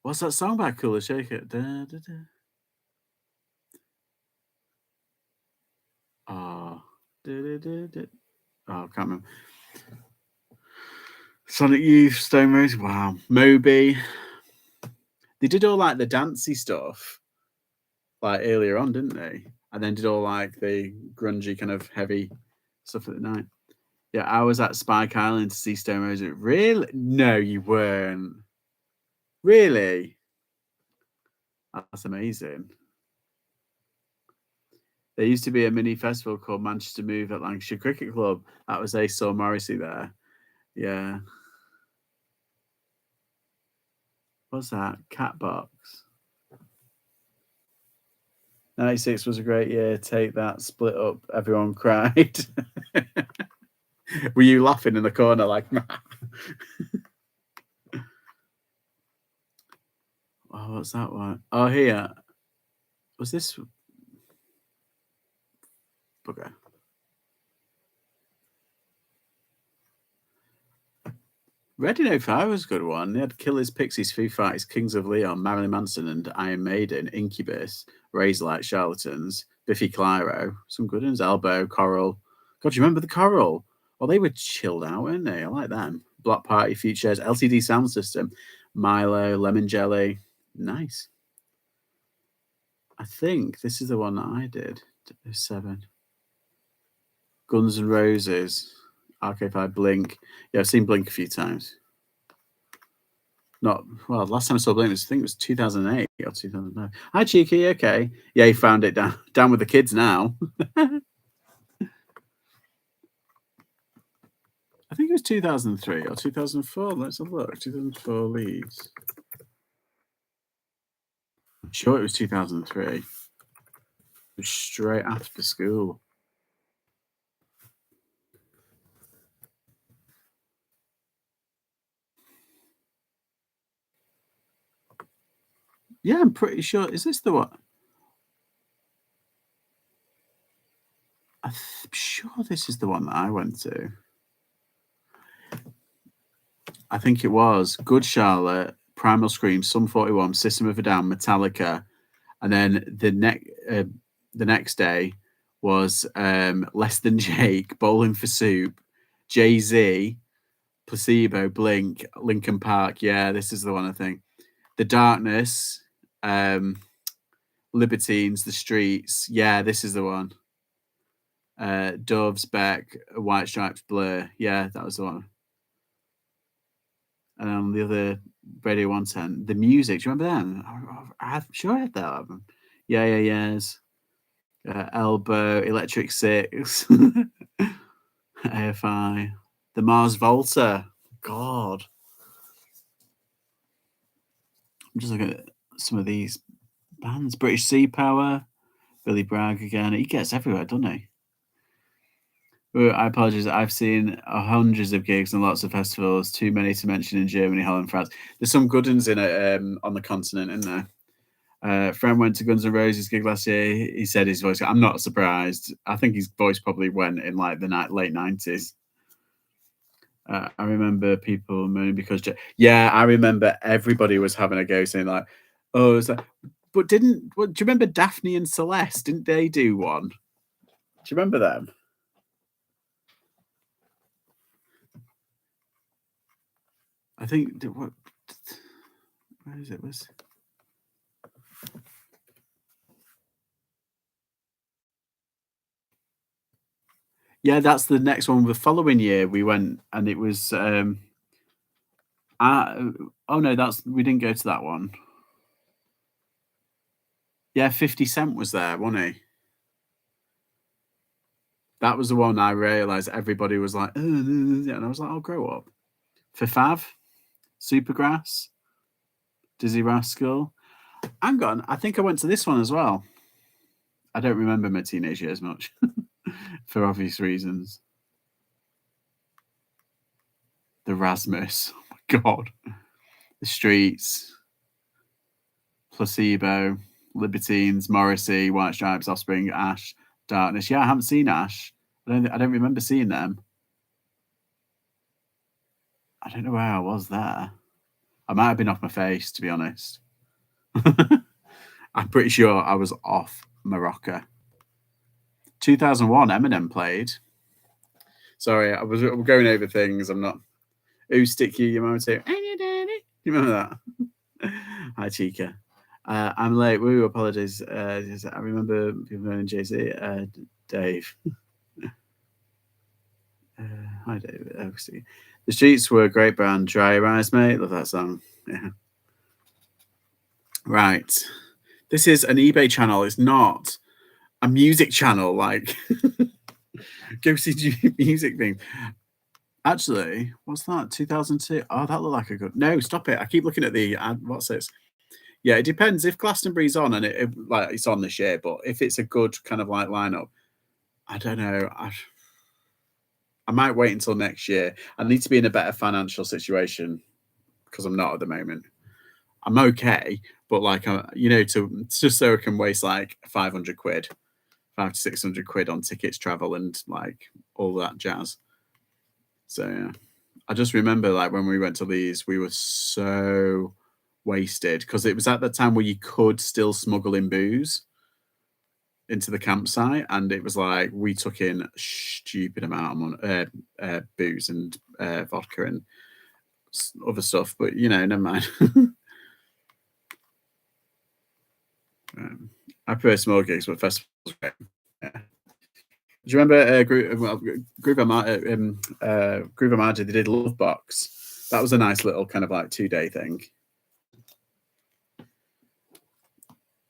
What's that song by Cooler Shaker? Da, da, da. Oh. Da, da, da, da. Oh, I can't remember. Sonic Youth, Stone Roses. Wow. Moby. They did all like the dancey stuff like earlier on, didn't they? And then did all like the grungy kind of heavy stuff at the night. Yeah, I was at Spike Island to see Stone Roses. Really? No, you weren't. Really? That's amazing. There used to be a mini festival called Manchester Move at Lancashire Cricket Club. That was they saw Morrissey there. Yeah. What's that? Catbox. 96 was a great year. Take that, split up, everyone cried. Were you laughing in the corner like, oh, what's that one? Oh, here. Was this bugger? Reading 05 was a good one. They had Killers, Pixies, Foo Fighters, Kings of Leon, Marilyn Manson, and Iron Maiden, Incubus, Razorlight, Charlatans, Biffy Clyro. Some good ones. Elbow, Coral. God, do you remember the Coral? Well, they were chilled out, weren't they? I like them. Block Party, Futures, LCD Sound System, Milo, Lemon Jelly. Nice. I think this is the one that I did. 7. Guns N' Roses, Arcade 5, Blink. Yeah, I've seen Blink a few times. Not well. Last time I saw Blink was, I think it was 2008 or 2009. Hi, Cheeky. Okay, yeah, he found it down with the kids now. I think it was 2003 or 2004. Let's have a look. 2004 Leeds. I'm sure it was 2003. It was straight after school. Yeah, I'm pretty sure. Is this the one? I'm sure this is the one that I went to. I think it was Good Charlotte, Primal Scream, Sum 41, System of a Down, Metallica, and then the next day was Less Than Jake, Bowling for Soup, Jay-Z, Placebo, Blink, Linkin Park. Yeah, this is the one I think. The Darkness, Libertines, The Streets. Yeah, this is the one. Doves, Beck, White Stripes, Blur. Yeah, that was the one. And on the other Radio 110, The Music. Do you remember them? I'm sure I had that album. Yeah, yes. Elbow, Electric Six, AFI, The Mars Volta. God. I'm just looking at some of these bands. British Sea Power, Billy Bragg again. He gets everywhere, doesn't he? I apologize. I've seen hundreds of gigs and lots of festivals, too many to mention in Germany, Holland, France. There's some good ones in it on the continent, isn't there? Friend went to Guns N' Roses gig last year. He said his voice. I'm not surprised. I think his voice probably went in like the late 90s. I remember people moaning because, I remember everybody was having a go saying like, oh, it's like, but do you remember Daphne and Celeste? Didn't they do one? Do you remember them? I think where is it? Yeah, that's the next one. The following year we went, and it was oh no, we didn't go to that one. Yeah, 50 Cent was there, wasn't he? That was the one I realised everybody was like, and I was like, I'll grow up. For Fav, Supergrass, Dizzy Rascal. Hang on, I think I went to this one as well. I don't remember my teenage years much, for obvious reasons. The Rasmus, oh my god. The Streets, Placebo, Libertines, Morrissey, White Stripes, Offspring, Ash, Darkness. Yeah, I haven't seen Ash. I don't remember seeing them. I don't know where I was there. I might have been off my face, to be honest. I'm pretty sure I was off Morocco. 2001, Eminem played. Sorry, I'm going over things. I'm not. Ooh, stick you, your mama too. You remember that? Hi, Chica. I'm late. Woo, apologies. I remember people knowing Jay-Z. Dave. Hi, David. Oh, see. The Streets were a great band. Dry Your Eyes, mate. Love that song. Yeah. Right. This is an eBay channel. It's not a music channel. Like, go see music thing. Actually, what's that? 2002. Oh, that looked like a good. No, stop it. I keep looking at the ad. What's this? Yeah, it depends. If Glastonbury's on and it's on this year, but if it's a good kind of like lineup, I don't know. I might wait until next year. I need to be in a better financial situation because I'm not at the moment. I'm okay, but like to just so I can waste like 500 quid, 500 to 600 quid on tickets, travel, and like all that jazz. So yeah. I just remember like when we went to these, we were so wasted because it was at the time where you could still smuggle in booze into the campsite, and it was like we took in a stupid amount of booze and vodka and other stuff, but never mind. I prefer small gigs, but festivals are great. Yeah. Do you remember Groove Armada? They did Love Box. That was a nice little kind of like 2-day thing.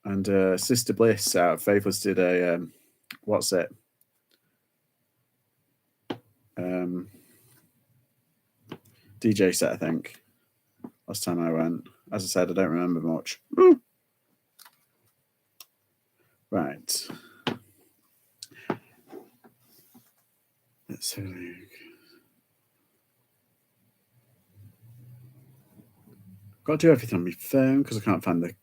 And Sister Bliss out of Faithless did a what's it? DJ set, I think. Last time I went. As I said, I don't remember much. Right. Let's have a look. Got to do everything on my phone because I can't find the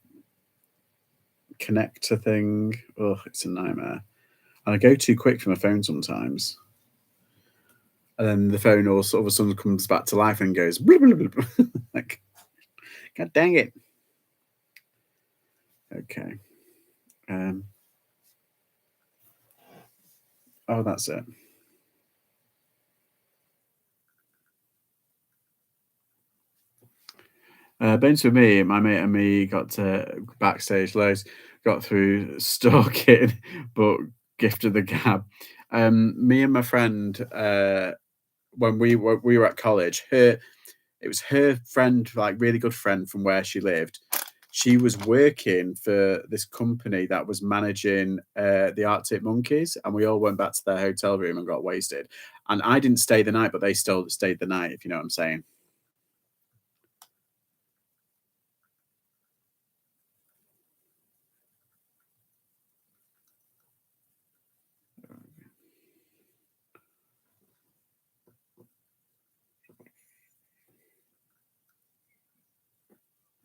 connector thing. Oh, it's a nightmare. And I go too quick for my phone sometimes. And then the phone all of a sudden comes back to life and goes blah, blah, blah, blah. Like, God dang it. Okay. Oh, that's it. Bones with me, my mate and me got to backstage loads, got through stalking, but gifted the gab. Me and my friend, when we were at college, it was her friend, like really good friend from where she lived. She was working for this company that was managing the Arctic Monkeys, and we all went back to their hotel room and got wasted. And I didn't stay the night, but they still stayed the night, if you know what I'm saying.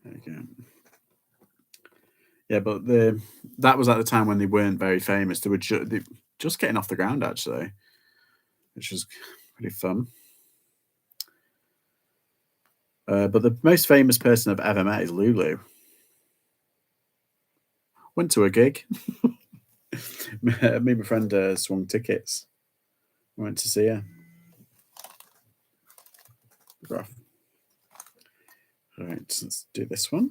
There you go. Yeah, but that was at the time when they weren't very famous. They just getting off the ground actually, which was pretty fun. But the most famous person I've ever met is Lulu. Went to a gig. Me and my friend swung tickets. Went to see her. Rough. Right, let's do this one.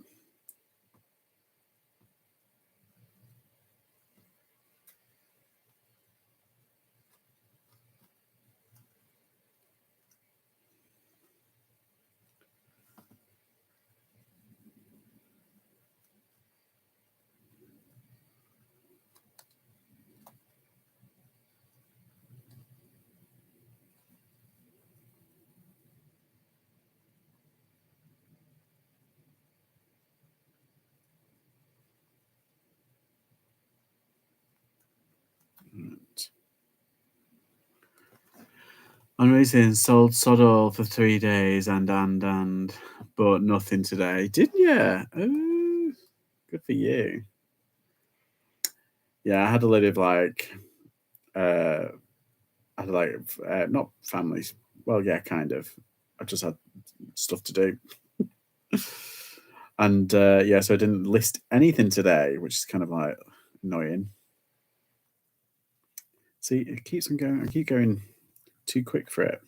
Right. Amazing. Sold sod all for 3 days and but nothing today. Didn't you? Oh, good for you. Yeah, I had a lot of uh I had not families. Well, yeah, kind of. I just had stuff to do. And yeah, so I didn't list anything today, which is kind of like annoying. See, it keeps on going. I keep going too quick for it.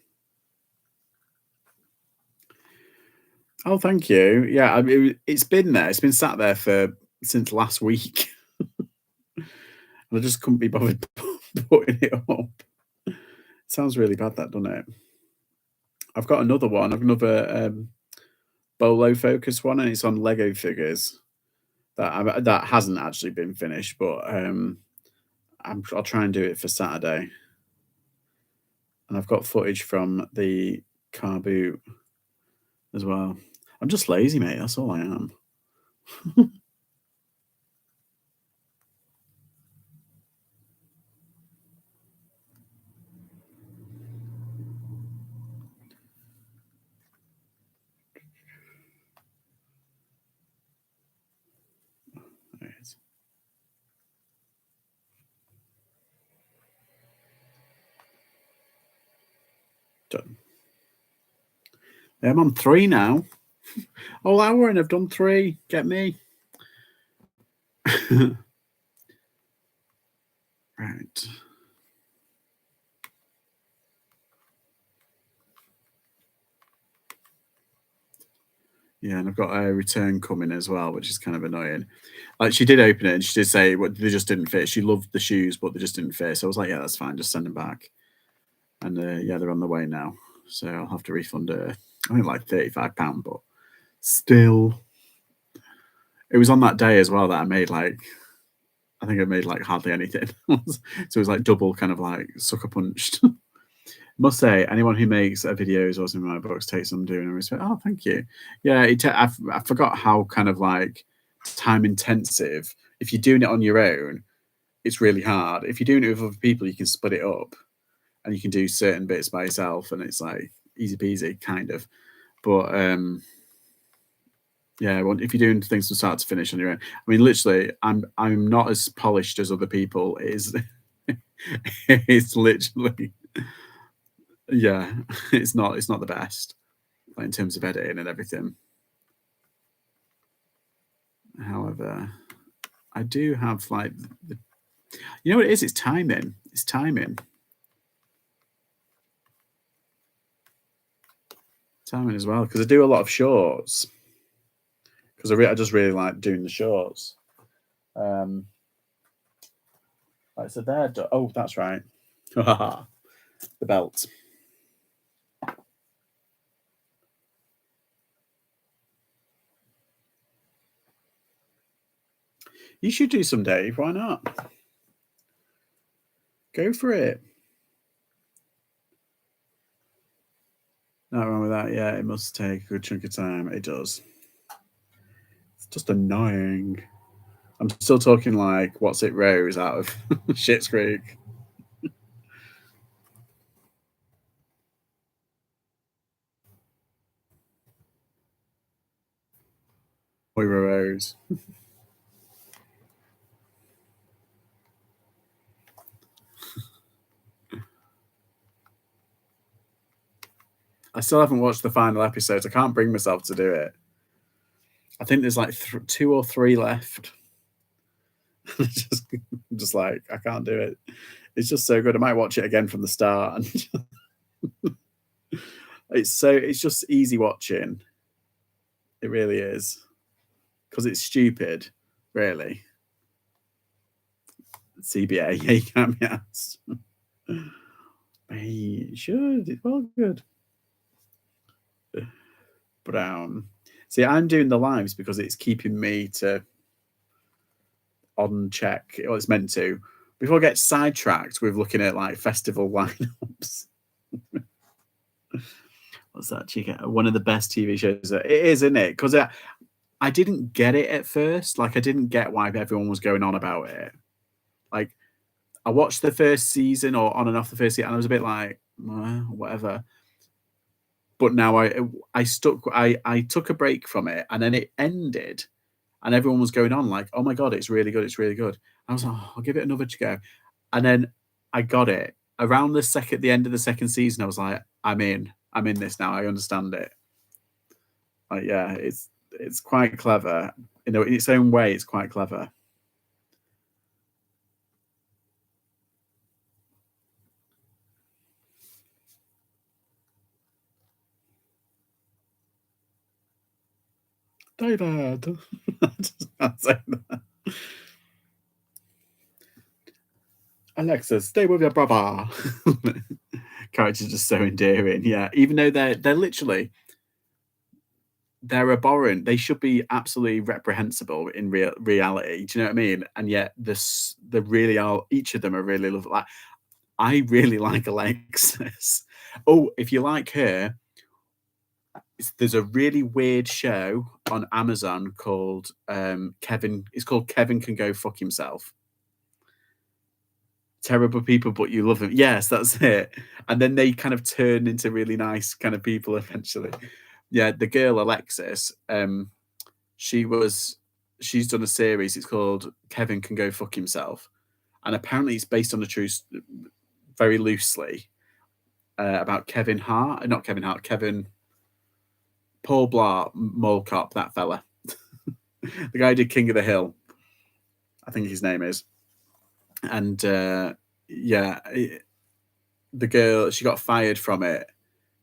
Oh, thank you. Yeah, I mean, it's been there. It's been sat there for since last week, and I just couldn't be bothered putting it up. Sounds really bad, that doesn't it? I've got another one. I've another Bolo focus one, and it's on Lego figures that hasn't actually been finished, but I'll try and do it for Saturday. And I've got footage from the car boot as well. I'm just lazy, mate. That's all I am. There it is. Done. Yeah, I'm on 3 now. Whole hour and I've done 3. Get me. Right. Yeah, and I've got a return coming as well, which is kind of annoying. Like she did open it and she did say what they just didn't fit. She loved the shoes, but they just didn't fit. So I was like, yeah, that's fine. Just send them back. And yeah, they're on the way now. So I'll have to refund her. I think like £35, but still. It was on that day as well that I think I made like hardly anything. So it was like double kind of like sucker punched. Must say, anyone who makes videos or something in my books takes some doing and respect. Oh, thank you. Yeah, I forgot how kind of like time intensive. If you're doing it on your own, it's really hard. If you're doing it with other people, you can split it up and you can do certain bits by yourself, and it's like easy peasy, kind of. But yeah, well, if you're doing things from start to finish on your own, I mean, literally, I'm not as polished as other people. It is it's literally yeah, it's not the best like, in terms of editing and everything. However, I do have like the you know what it is? It's timing. It's timing. timing as well because I do a lot of shorts because I just really like doing the shorts. Right, so there. Oh, that's right. The belt. You should do some, Dave. Why not? Go for it. Not wrong with that. Yeah, it must take a good chunk of time. It does. It's just annoying. I'm still talking like what's it, Rose out of Schitt's Creek. Moira Rose. I still haven't watched the final episodes. I can't bring myself to do it. I think there's like 2 or 3 left. just like I can't do it. It's just so good. I might watch it again from the start. And it's just easy watching. It really is because it's stupid, really. CBA, yeah, you can't be asked. He should. It's well good. Brown. See, I'm doing the lives because it's keeping me to on check. Or it's meant to. Before I get sidetracked with looking at like festival lineups. What's that? Chica? One of the best TV shows. It is, isn't it? Because I didn't get it at first. Like I didn't get why everyone was going on about it. Like I watched the first season or on and off the first season, and I was a bit like, whatever. But now I took a break from it, and then it ended, and everyone was going on like, "Oh my god, it's really good! It's really good." I was like, oh, "I'll give it another go," and then I got it around the end of the second season. I was like, "I'm in. I'm in this now. I understand it." Like, yeah, it's quite clever. You know, in its own way, it's quite clever. David, I just can't say that. Alexa, stay with your brother. Characters just so endearing. Yeah, even though they're literally they're abhorrent. They should be absolutely reprehensible in reality. Do you know what I mean? And yet this they really are. Each of them are really lovely. Like I really like Alexis. Oh, if you like her, there's a really weird show on Amazon called Kevin. It's called Kevin Can Go Fuck Himself. Terrible people, but you love them. Yes, that's it. And then they kind of turn into really nice kind of people eventually. Yeah, the girl Alexis, she was she's done a series. It's called Kevin Can Go Fuck Himself, and apparently it's based on a true, very loosely, about Kevin Hart, not Kevin Hart, Kevin Paul Blart Mole Cop, that fella, the guy who did King of the Hill, I think his name is, and yeah, the girl she got fired from it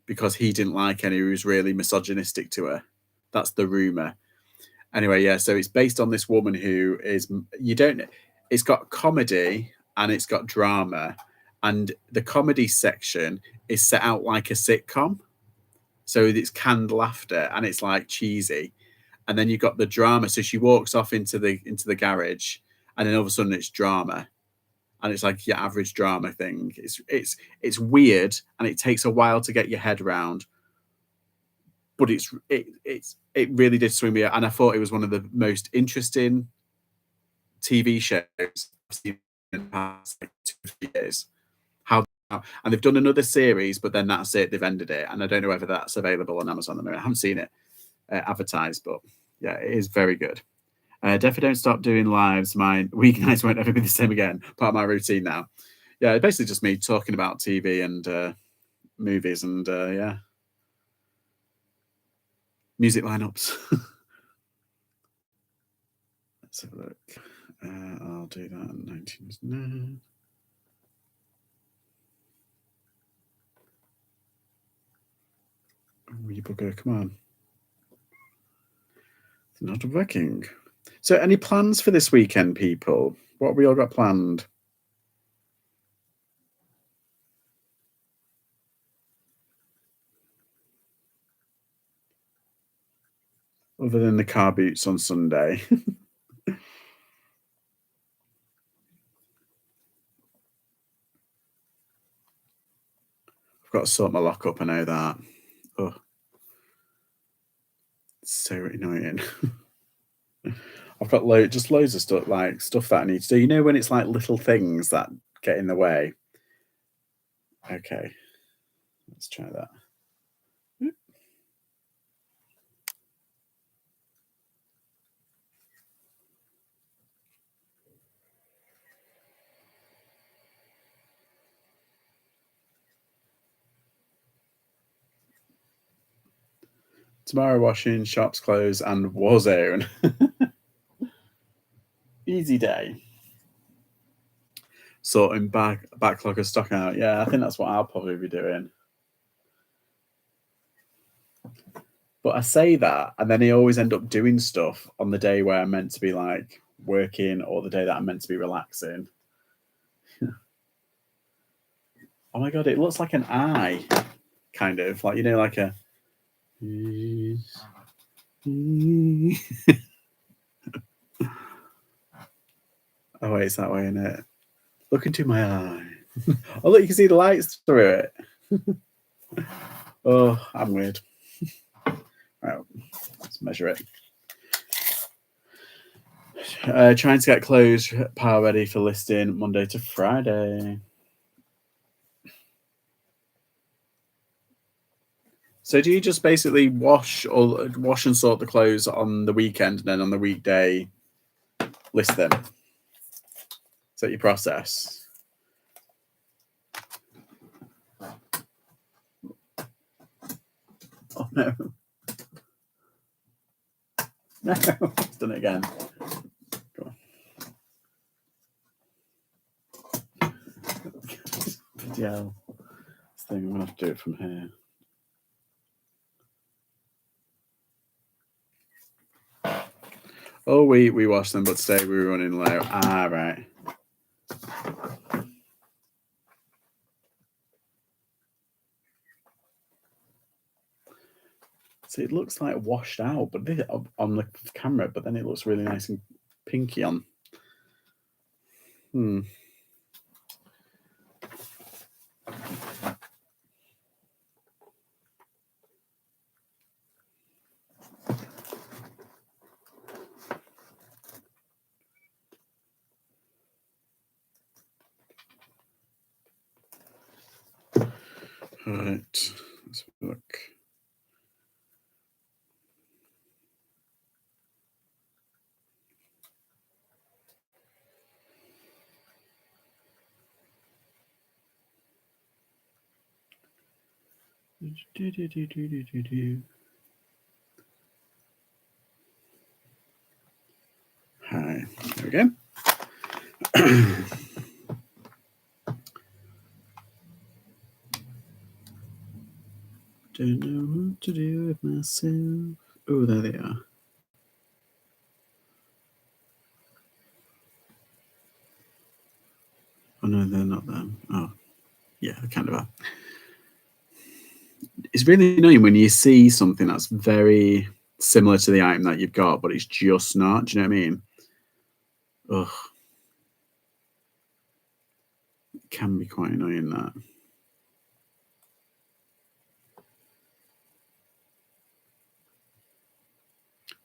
because he didn't like any. He was really misogynistic to her. That's the rumor. Anyway, yeah. So it's based on this woman who is you don't. It's got comedy and it's got drama, and the comedy section is set out like a sitcom. So it's canned laughter and it's like cheesy, and then you've got the drama. So she walks off into the garage, and then all of a sudden it's drama, and it's like your average drama thing. It's weird and it takes a while to get your head around, but it really did swing me out, and I thought it was one of the most interesting TV shows I've seen in the past like 2 or 3 years. How and they've done another series, but then that's it. They've ended it, and I don't know whether that's available on Amazon at the moment. I haven't seen it advertised, but yeah, it is very good. Definitely don't stop doing lives. My weeknights won't ever be the same again. Part of my routine now. Yeah, it's basically just me talking about TV and movies and yeah, music lineups. Let's have a look. I'll do that in 19. Oh, you bugger, come on. It's not working. So, any plans for this weekend, people? What have we all got planned? Other than the car boots on Sunday. I've got to sort my lock up, I know that. Oh, it's so annoying. I've got just loads of stuff, like stuff that I need to do. You know when it's like little things that get in the way? Okay, let's try that. Tomorrow washing, shops close, and Warzone. Easy day. Sorting backlog of stock out. Yeah, I think that's what I'll probably be doing. But I say that, and then I always end up doing stuff on the day where I'm meant to be like working, or the day that I'm meant to be relaxing. Oh my god, it looks like an eye, kind of like like a. Oh wait, it's that way, isn't it? Look into my eye. Oh look, you can see the lights through it. Oh, I'm weird. Right, let's measure it. Trying to get clothes pile ready for listing Monday to Friday. So do you just basically wash and sort the clothes on the weekend, and then on the weekday list them? Is that your process? Oh no. No, it's done it again. Go on. Yeah. This thing, I'm gonna have to do it from here. Oh, we washed them, but today we were running low. Ah, right. So it looks like washed out, but on the camera, but then it looks really nice and pinky on. Right. Let's have a look. Hi. There we go. Don't know what to do with myself. Oh, there they are. Oh no, they're not them. Oh, yeah, they kind of are. It's really annoying when you see something that's very similar to the item that you've got, but it's just not. Do you know what I mean? Ugh, it can be quite annoying that.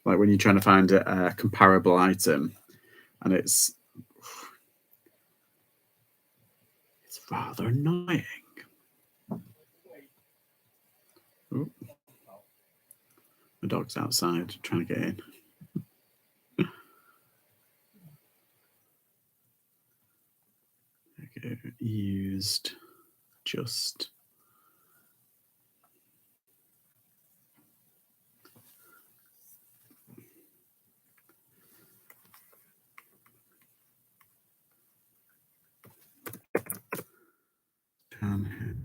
Like when you're trying to find a comparable item, and it's rather annoying. Ooh, the dog's outside trying to get in. Okay, used just. Down here.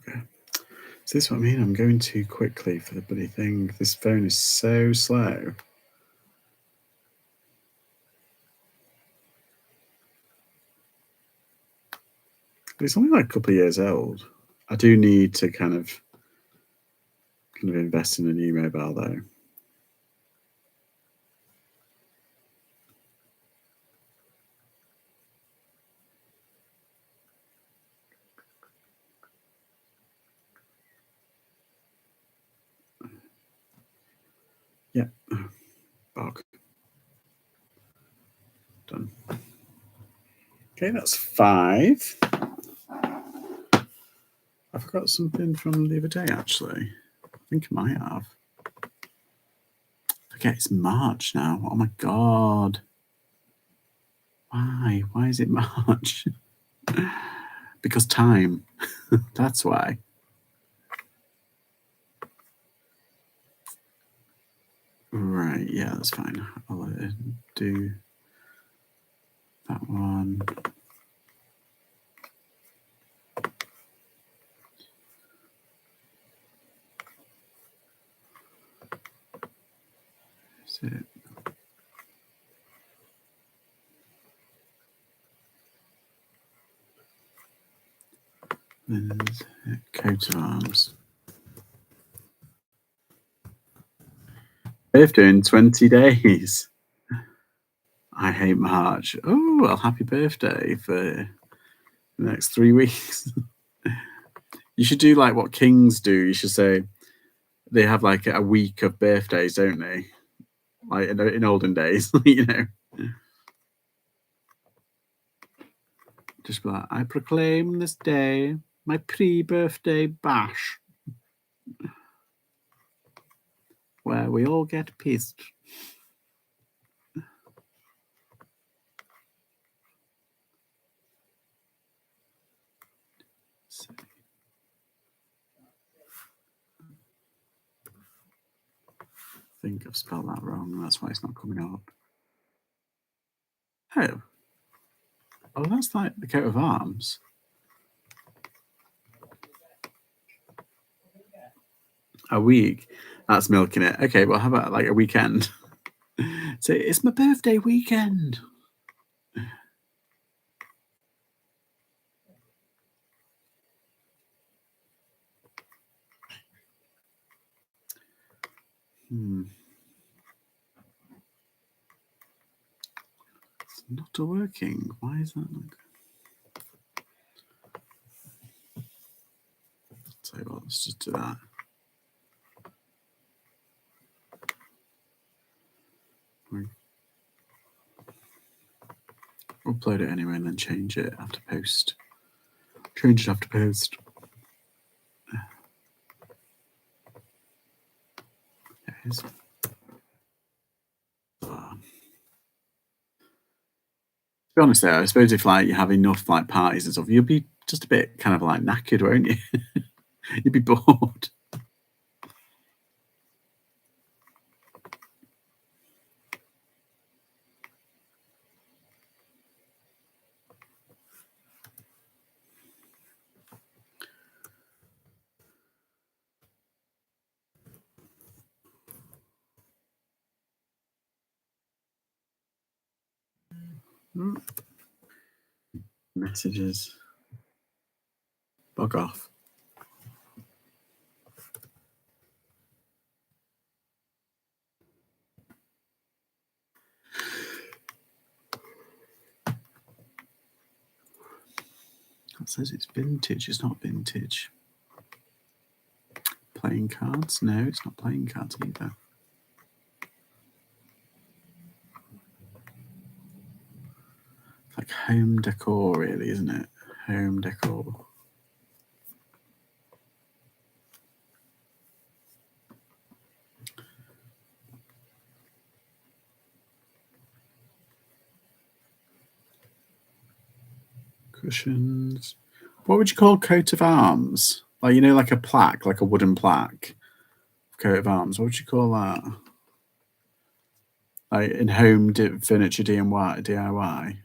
Okay. So this is what I mean. I'm going too quickly for the bloody thing. This phone is so slow. It's only like a couple of years old. I do need to kind of invest in a new mobile though. Yeah. Bog. Done. Okay, that's 5. I forgot something from the other day, actually. I think I might have. I forget it's March now. Oh my God. Why? Why is it March? Because time. That's why. Right, yeah, that's fine. I'll do that one. That's it. Then there's a coat of arms. Birthday in 20 days. I hate March. Oh, well, happy birthday for the next 3 weeks. You should do like what kings do. You should say they have like a week of birthdays, don't they? Like in olden days, you know. Just be like, I proclaim this day my pre-birthday bash, where we all get pissed. So, I think I've spelled that wrong. That's why it's not coming up. Oh. Oh, that's like the coat of arms. A week. That's milking it. Okay, well, how about like a weekend? So it's my birthday weekend. It's not working. Why is that not? Tell you what, let's just do that. Upload it anyway and then change it after post. Change it after post. There it is. To be honest though, I suppose if like you have enough like parties and stuff, you'll be just a bit kind of like knackered, won't you? You'd be bored. Messages. Bug off. That says it's vintage. It's not vintage. Playing cards? No, it's not playing cards either. It's like home decor, really, isn't it? Home decor. Cushions. What would you call coat of arms? Like, you know, like a plaque, like a wooden plaque. Coat of arms. What would you call that? Like in home furniture DIY.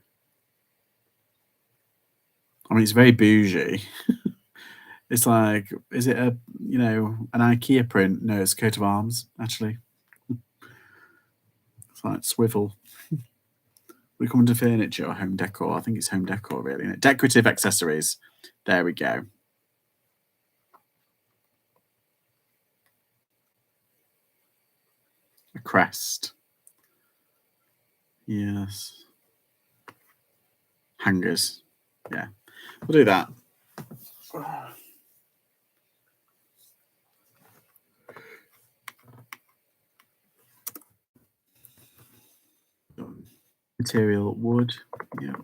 I mean, it's very bougie. It's like, is it a an IKEA print? No, it's a coat of arms. Actually, it's like swivel. We come to furniture or home decor. I think it's home decor, really. Isn't it? Decorative accessories. There we go. A crest. Yes. Hangers. Yeah. We'll do that. Material wood. Yeah.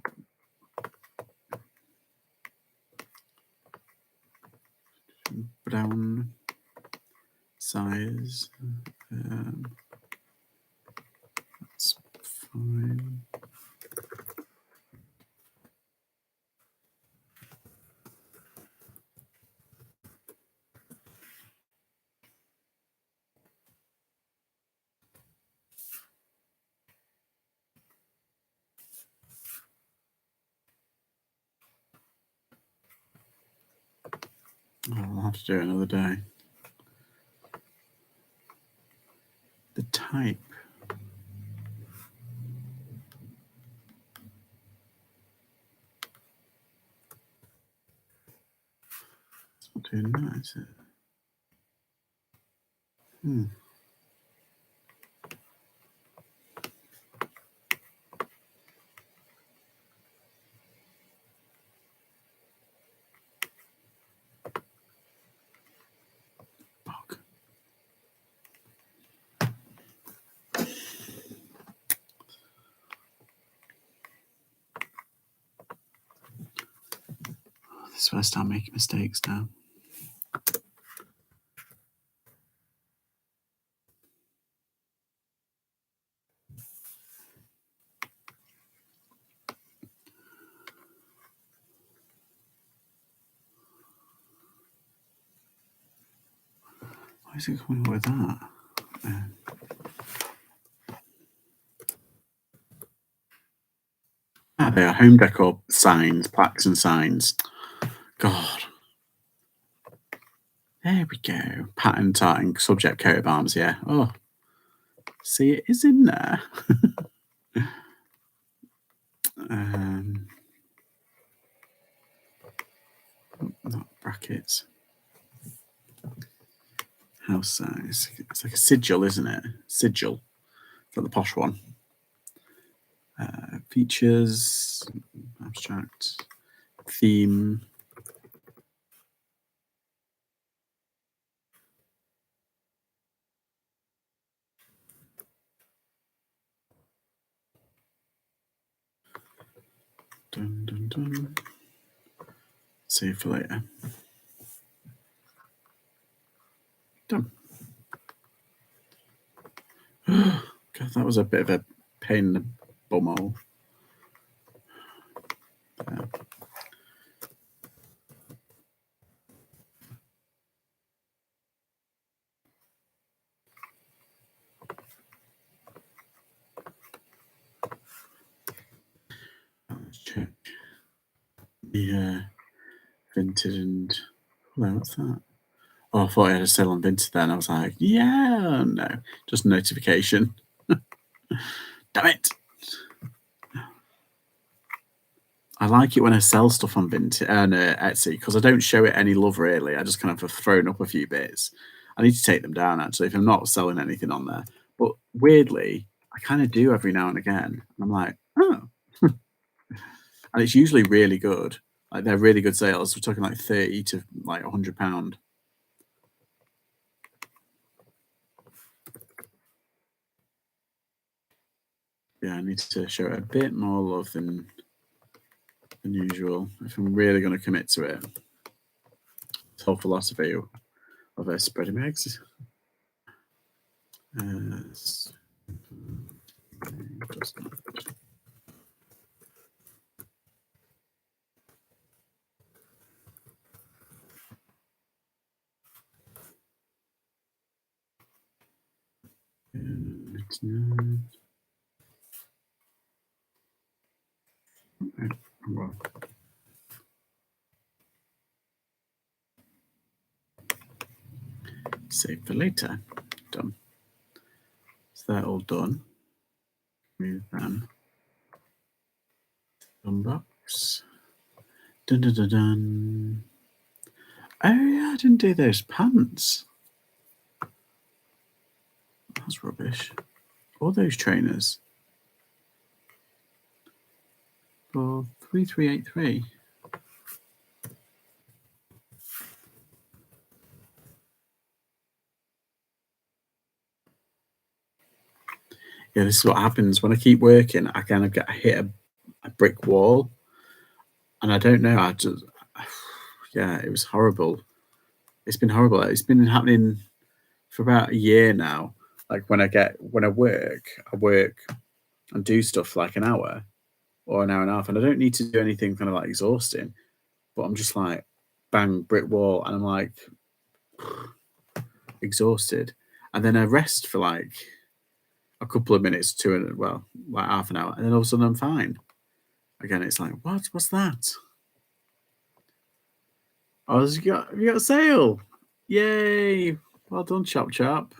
Brown size. That's fine. I'll have to do it another day. The type. It's not doing that, is it? Bug. This is where I start making mistakes now. Why is it coming up with that? They are home decor signs, plaques and signs. God. There we go. Pattern tarting, subject coat of arms, yeah. Oh. See, it is in there. Not brackets. House size. It's like a sigil, isn't it? Sigil. Is that the posh one? Features. Abstract. Theme. Dun, dun, dun. Save for later. Done. God, that was a bit of a pain in the bumhole. Let's check. The vinted and what's that? Oh, I thought I had a sale on vinted then. I was like, yeah, no, just a notification. Damn it. I like it when I sell stuff on Vinted and Etsy because I don't show it any love really. I just kind of have thrown up a few bits. I need to take them down actually if I'm not selling anything on there. But weirdly, I kind of do every now and again. I'm like, oh, and it's usually really good. Like they're really good sales. We're talking like 30 to like £100. Yeah, I need to show it a bit more love than usual if I'm really going to commit to it. This whole philosophy of spreading my eggs. Save for later. Done. So they're all done. Move them. Unbox. Dun dun dun dun. Oh yeah, I didn't do those pants. That's rubbish. All those trainers. For 3383. Yeah, this is what happens when I keep working. I kind of get hit a brick wall, and I don't know. Yeah, it was horrible. It's been horrible. It's been happening for about a year now. Like when I work and do stuff like an hour or an hour and a half, and I don't need to do anything kind of like exhausting, but I'm just like bang brick wall, and I'm like exhausted, and then I rest for like a couple of minutes to like half an hour, and then all of a sudden I'm fine. Again, it's like, what's that? Oh, have you got a sale? Yay! Well done, Chop Chop.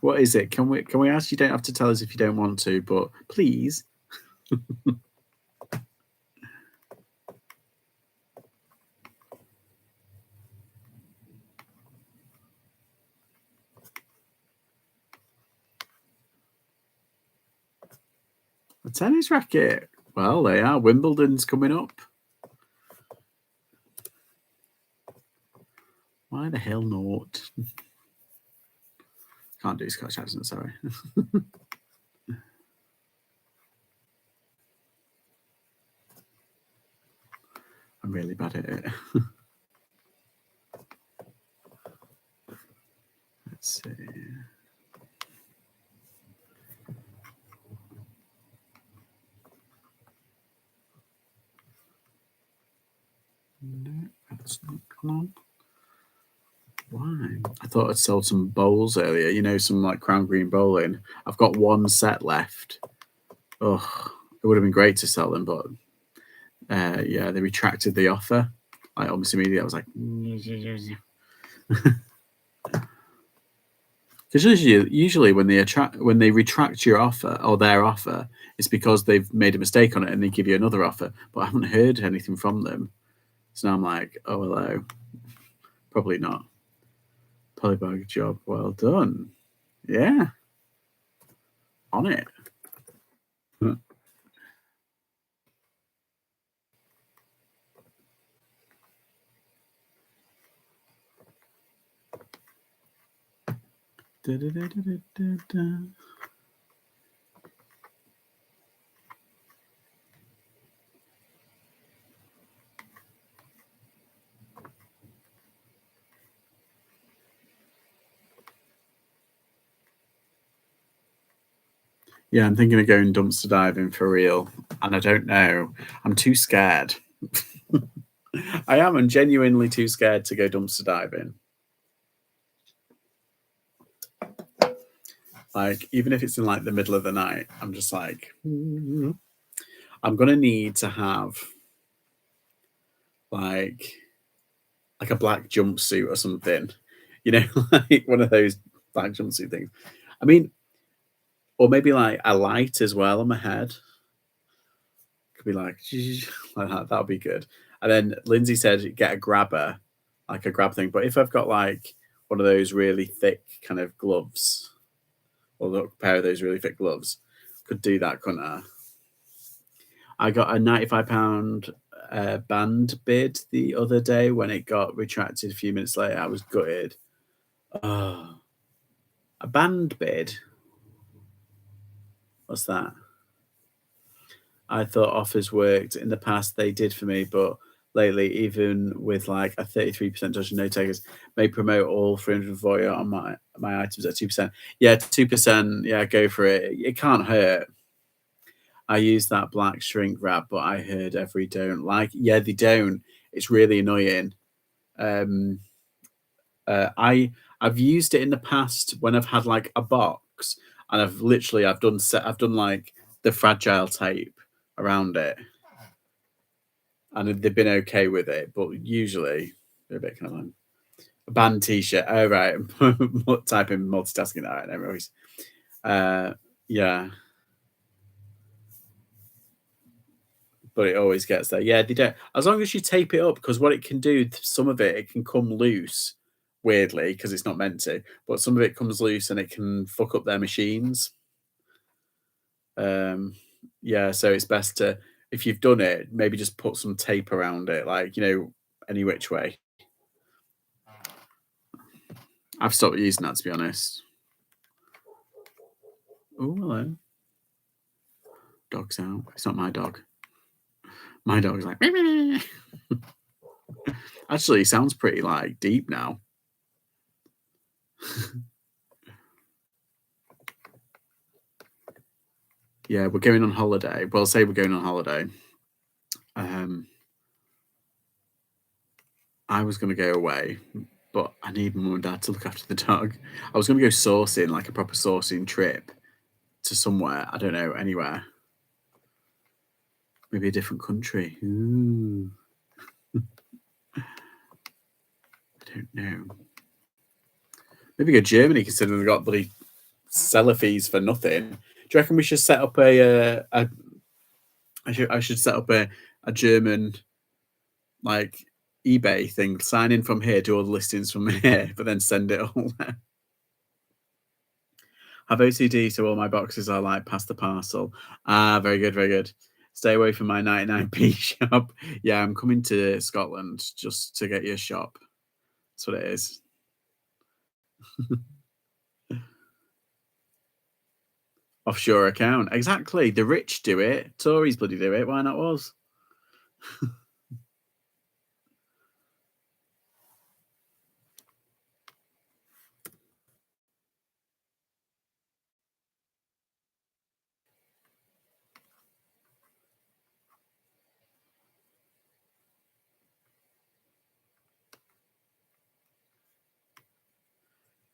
What is it? Can we ask? You don't have to tell us if you don't want to, but please. A tennis racket. Well, they are. Wimbledon's coming up. Why the hell not? Can't do Scotch accent, sorry. I'm really bad at it. Let's see. No, that's not gone on. Why? I thought I'd sold some bowls earlier, some like Crown Green bowling. I've got one set left. Oh, it would have been great to sell them, but yeah, they retracted the offer. Like almost immediately, I was like, because usually when they retract your offer or their offer, it's because they've made a mistake on it and they give you another offer. But I haven't heard anything from them, so now I'm like, oh hello, probably not. Polybag job, well done. Yeah, on it. Yeah, I'm thinking of going dumpster diving for real, and I don't know. I'm too scared. I am. I'm genuinely too scared to go dumpster diving. Like, even if it's in like the middle of the night, I'm just like, I'm gonna need to have like a black jumpsuit or something, like one of those black jumpsuit things. I mean, or maybe like a light as well on my head. Could be like like that. That'll be good. And then Lindsay said get a grabber, like a grab thing. But if I've got like one of those really thick kind of gloves, or a pair of those really thick gloves, could do that, couldn't I? I got a £95 band bid the other day when it got retracted a few minutes later. I was gutted. Oh, a band bid? What's that? I thought offers worked in the past. They did for me, but lately, even with like a 33% dodge and no takers, may promote all 340 on my items at 2%. Yeah, 2%. Yeah, go for it. It can't hurt. I use that black shrink wrap, but I heard every don't like. Yeah, they don't. It's really annoying. I've used it in the past when I've had like a box, and I've done like the fragile tape around it, and they've been okay with it, but usually they're a bit kind of like a band T-shirt. Oh right, typing multitasking. All right, no worries. Yeah, but it always gets there. Yeah, they don't. As long as you tape it up, because what it can do, some of it can come loose weirdly because it's not meant to, but some of it comes loose and it can fuck up their machines. Um, yeah, so it's best to, if you've done it, maybe just put some tape around it, like, any which way. I've stopped using that, to be honest. Oh, hello. Dog's out. It's not my dog. My dog's like, actually, it sounds pretty like deep now. Yeah, we're going on holiday. Well, say we're going on holiday. Um, I was going to go away, but I need mum and dad to look after the dog. I was going to go sourcing, like a proper sourcing trip to somewhere. I don't know, anywhere. Maybe a different country. Ooh, I don't know. Maybe go Germany, considering they've got bloody seller fees for nothing. Do you reckon we should set up I should set up a German like eBay thing, sign in from here, do all the listings from here, but then send it all there. Have OCD, so all my boxes are like past the parcel. Ah, very good, very good. Stay away from my 99p shop. Yeah, I'm coming to Scotland just to get you a shop. That's what it is. Offshore account. Exactly. The rich do it. Tories bloody do it. Why not us?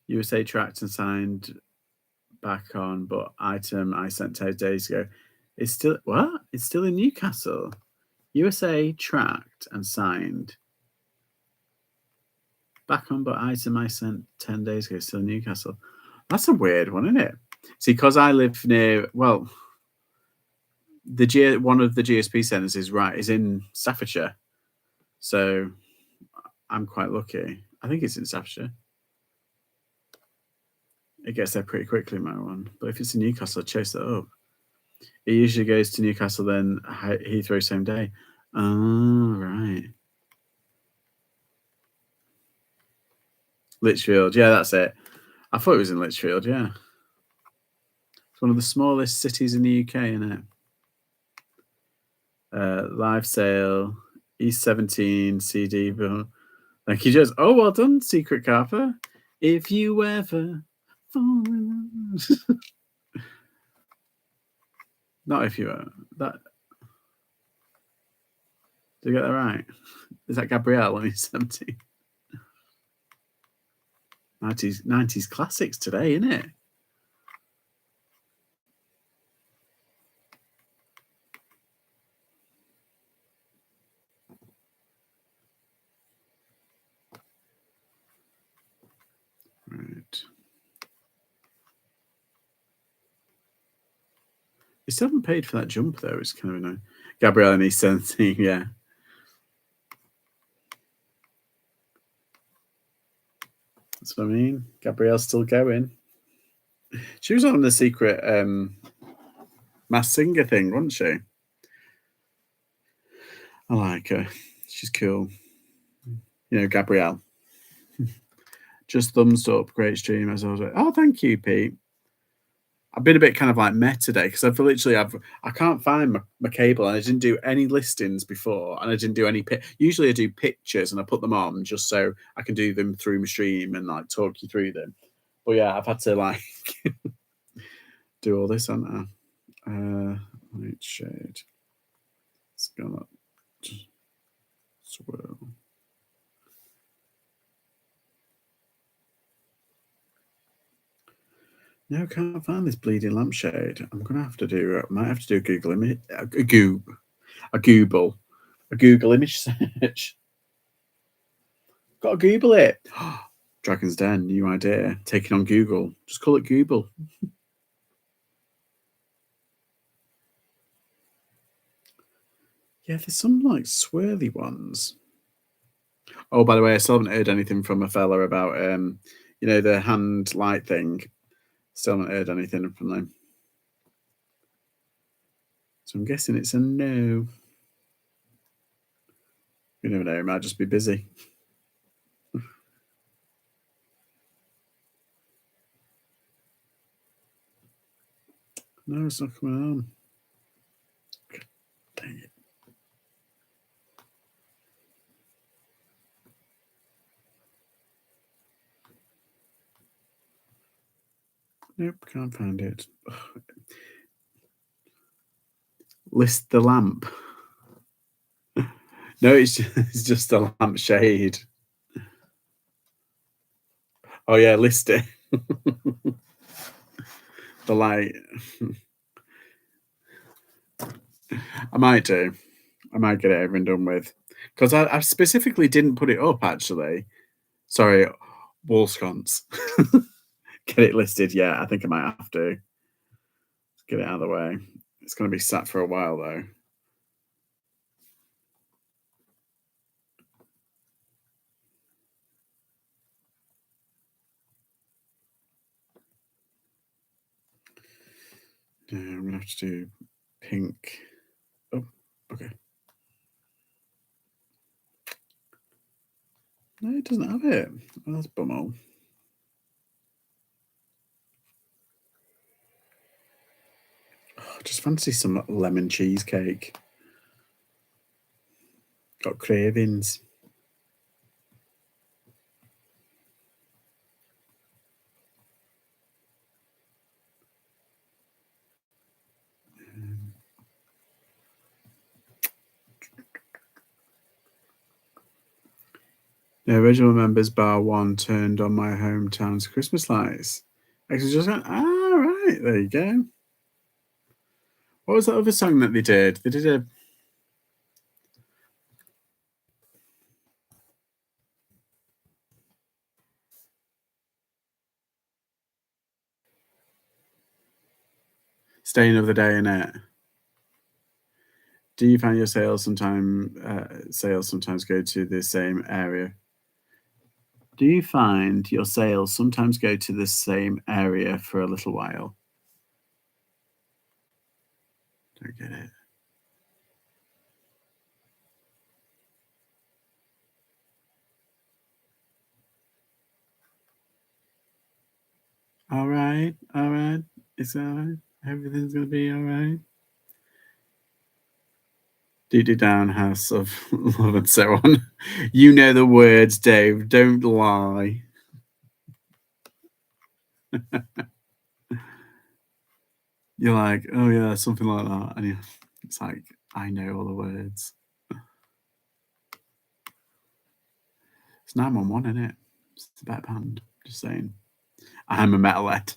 USA tracked and signed back on, but item I sent 10 days ago. It's still what? It's still in Newcastle. USA tracked and signed back on, but item I sent 10 days ago still in Newcastle. That's a weird one, isn't it? See, because I live near, well, one of the GSP centres is in Staffordshire, so I'm quite lucky. I think it's in Staffordshire. It gets there pretty quickly, my one. But if it's in Newcastle, I'd chase that up. It usually goes to Newcastle, then Heathrow same day. Oh, right. Lichfield, yeah, that's it. I thought it was in Lichfield, yeah. It's one of the smallest cities in the UK, isn't it? Live sale, E17 CD. Thank you, Jess. Oh, well done, Secret Carper. If you ever fall in love. Not if you ever. That. Did I get that right? Is that Gabrielle when he's 17? 90s classics today, isn't it? Right. You still haven't paid for that jump, though. It's kind of annoying. Gabrielle and he's 17, yeah. That's what I mean. Gabrielle's still going. She was on the secret Mass Singer thing, wasn't she? I like her. She's cool. Gabrielle. Just thumbs up. Great stream. As always. Oh, thank you, Pete. I've been a bit kind of like meh today because I can't find my cable, and I didn't do any listings before, and I didn't do any usually I do pictures and I put them on just so I can do them through my stream and like talk you through them. But yeah, I've had to like do all this, haven't I? Light shade. It's gonna swirl. No, I can't find this bleeding lampshade. I'm gonna have to do. Might have to do a Google image. A Google. A Google image search. Gotta Google it. Dragon's Den, new idea. Taking on Google. Just call it Google. Yeah, there's some like swirly ones. Oh, by the way, I still haven't heard anything from a fella about the hand light thing. Still haven't heard anything from them. So I'm guessing it's a no. You never know, it might just be busy. No, it's not coming on. Dang it. Nope, can't find it. List the lamp. No, it's just a lampshade. Oh yeah, list it. The light. I might do. I might get it over and done with. Because I specifically didn't put it up actually. Sorry, wall sconce. Get it listed. Yeah, I think I might have to. Get it out of the way. It's going to be sat for a while though. Yeah, I'm going to have to do pink. Oh, okay. No, it doesn't have it. Oh, that's bummo. Oh, just fancy some lemon cheesecake. Got cravings. The original members bar one turned on my hometown's Christmas lights. I was just like, right, there you go. What was that other song that they did? They did a Staying of the Day in it. Do you find your sales sometimes go to the same area? Do you find your sales sometimes go to the same area for a little while? Don't get it. All right, all right. It's all right. Everything's gonna be all right. Doo doo down, House of Love, and so on. You know the words, Dave. Don't lie. You're like, oh yeah, something like that, and it's like, I know all the words. It's 911, isn't it? It's a better band. Just saying. I'm a metalhead.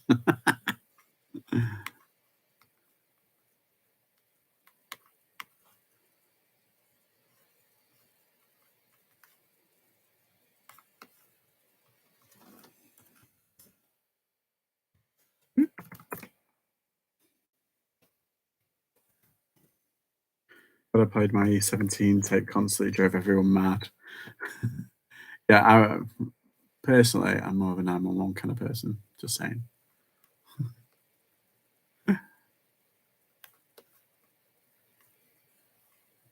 But I played my E17 tape constantly, drove everyone mad. Yeah, personally, I'm more of a 911 kind of person. Just saying.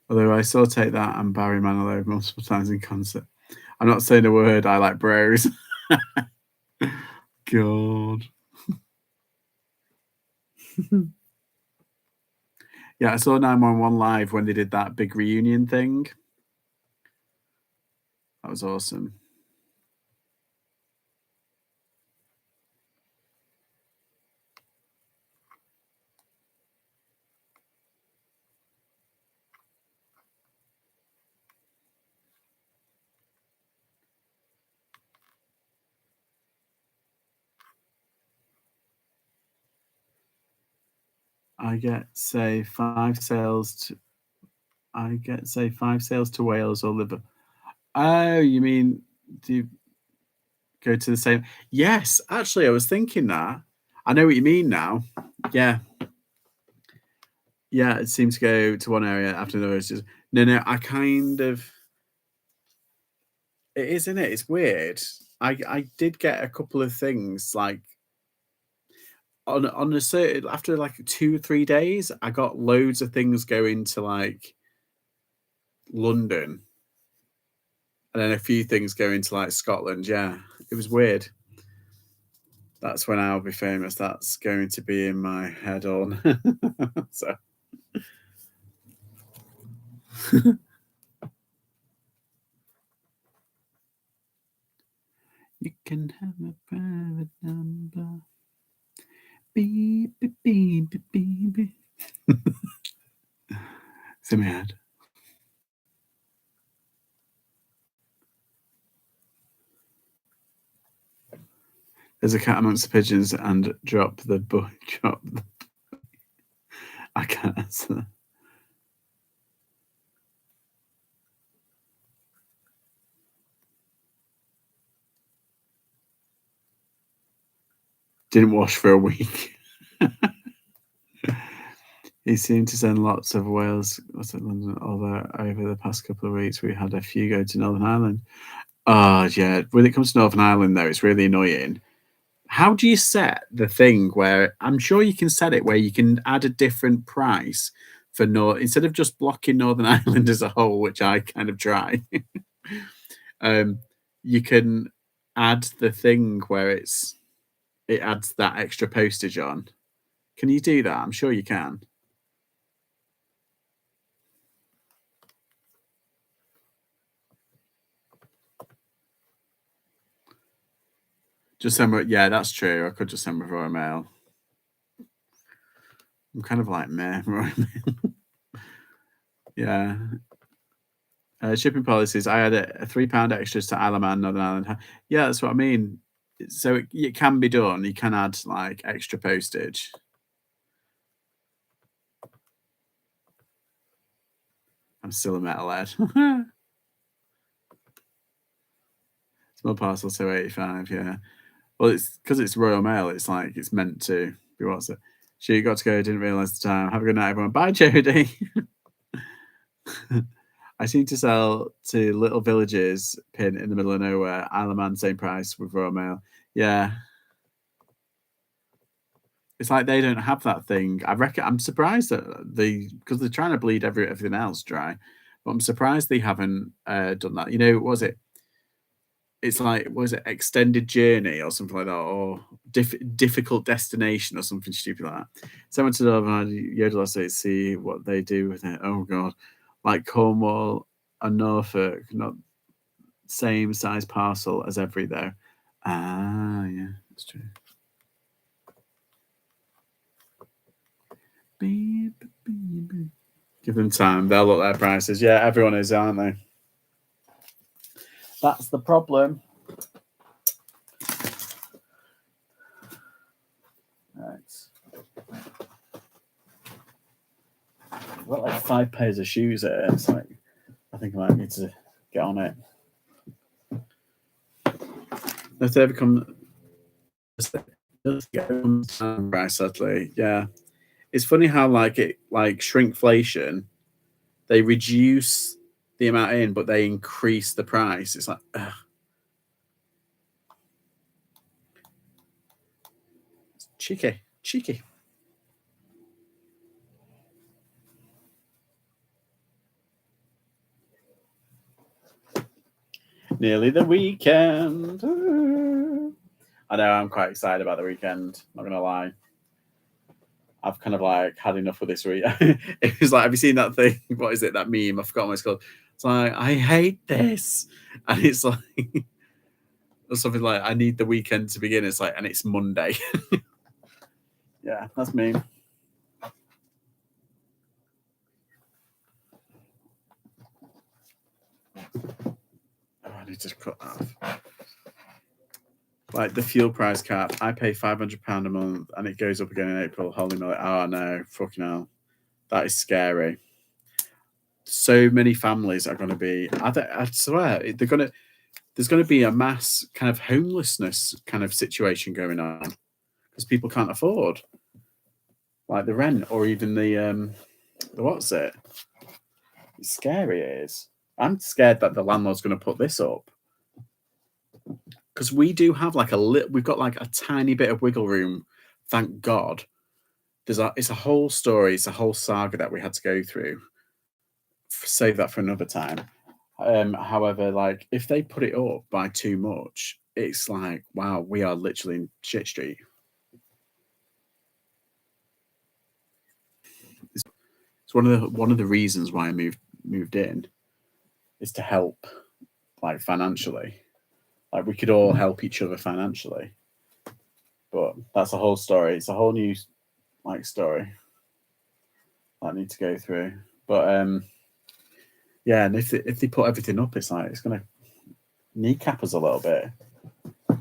Although I still take that and Barry Manilow multiple times in concert. I'm not saying a word. I like bros. God. Yeah, I saw 911 live when they did that big reunion thing. That was awesome. I get, say, 5 sales I get, say, 5 sales to Wales or Liverpool. Oh, you mean, do you go to the same? Yes, actually, I was thinking that. I know what you mean now. Yeah. Yeah, it seems to go to one area after another. It's just no, I kind of it is, isn't it? It's weird. I did get a couple of things, like, on a certain after, like, 2, 3 days, I got loads of things going to, like, London, and then a few things going to, like, Scotland, yeah. It was weird. That's when I'll be famous. That's going to be in my head on. So you can have a private number. Beep, beep, beep, beep, beep, beep. It's in my head. There's a cat amongst the pigeons and drop the boy. Drop the. I can't answer that. Didn't wash for a week. He seemed to send lots of Wales, was it London? Although over the past couple of weeks we had a few go to Northern Ireland. Oh yeah, when it comes to Northern Ireland though, it's really annoying. How do you set the thing where I'm sure you can set it where you can add a different price for North instead of just blocking Northern Ireland as a whole, which I kind of try. um, you can add the thing where it adds that extra postage on. Can you do that? I'm sure you can. Just send with, yeah, that's true. I could just send with Royal Mail. I'm kind of like meh. Royal Mail. Yeah. Shipping policies. I had a £3 extras to Isle of Man, Northern Ireland. Yeah, that's what I mean. So it can be done. You can add like extra postage. I'm still a metalhead. Small parcel 285. Yeah. Well, it's because it's Royal Mail. It's like it's meant to be. What's it? She got to go. Didn't realise the time. Have a good night, everyone. Bye, Jody. I seem to sell to little villages pin in the middle of nowhere. Isle of Man, same price with Royal Mail. Yeah, it's like they don't have that thing. I reckon I'm surprised that they because they're trying to bleed everything else dry. But I'm surprised they haven't done that. You know, was it? It's like was it extended journey or something like that, or difficult destination or something stupid like that. Someone to Yodel say see what they do with it. Oh god, like Cornwall and Norfolk, not same size parcel as every though. Ah, yeah, that's true. Beep, beep, beep. Give them time; they'll look their prices. Yeah, everyone is, aren't they? That's the problem. Right. I've got like 5 pairs of shoes here. It's like I think I might need to get on it. If they ever come, right, sadly, yeah. It's funny how like shrinkflation, they reduce the amount in, but they increase the price. It's like, ugh. It's cheeky, cheeky. Nearly the weekend. I know I'm quite excited about the weekend. Not gonna lie. I've kind of like had enough of this week. It was like, have you seen that thing? What is it? That meme? I forgot what it's called. It's like, I hate this, and it's like or something like, I need the weekend to begin. It's like, and it's Monday. Yeah, that's me. Oh, I need to cut that off. Like the fuel price cap, I pay £500 a month, and it goes up again in April. Holy moly! Oh no, fucking hell, that is scary. so many families are going to be. I swear there's going to be a mass kind of homelessness kind of situation going on because people can't afford like the rent or even the what's it? It's scary. It is. I'm scared that the landlord's going to put this up because we do have like we've got like a tiny bit of wiggle room. Thank God. It's a whole story. It's a whole saga that we had to go through. Save that for another time. However, like if they put it up by too much, it's like, wow, we are literally in shit street. It's one of the reasons why I moved in is to help, like financially. Like we could all help each other financially. But that's a whole story. It's a whole new like story that I need to go through. But yeah, and if they put everything up, it's like it's gonna kneecap us a little bit.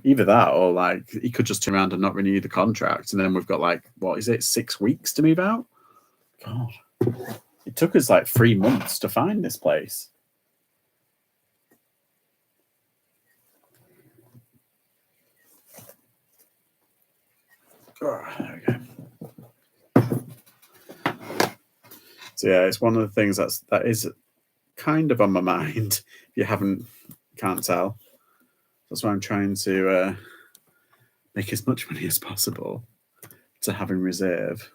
Either that or like he could just turn around and not renew the contract, and then we've got like what is it, 6 weeks to move out? God, it took us like 3 months to find this place. Oh, there we go. So yeah, it's one of the things that is kind of on my mind. If you can't tell, that's why I'm trying to make as much money as possible to have in reserve.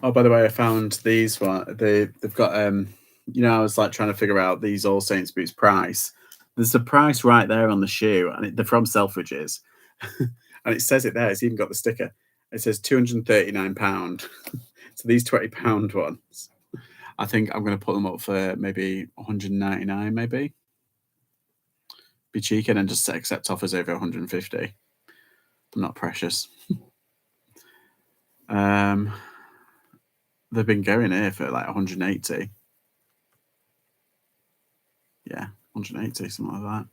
Oh, by the way, I found these one. They've got I was like trying to figure out these All Saints boots price. There's a price right there on the shoe, and they're from Selfridges, and it says it there. It's even got the sticker. It says £239. So these £20 ones, I think I'm going to put them up for maybe 199, maybe. Be cheeky and then just accept offers over 150. I'm not precious. They've been going here for like 180. Yeah, 180, something like that.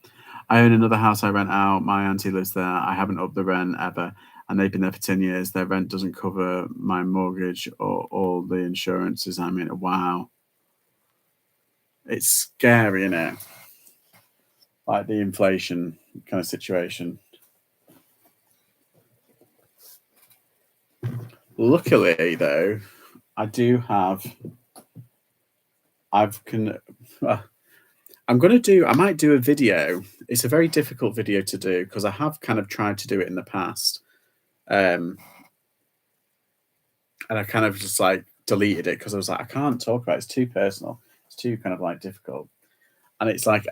I own another house I rent out. My auntie lives there. I haven't upped the rent ever, and they've been there for 10 years. Their rent doesn't cover my mortgage or all the insurances I'm in. Wow. It's scary, isn't it? Like the inflation kind of situation. Luckily, though, I do have. I might do a video. It's a very difficult video to do because I have kind of tried to do it in the past. And I kind of just like deleted it because I was like, I can't talk about it. It's too personal. It's too kind of like difficult. And it's like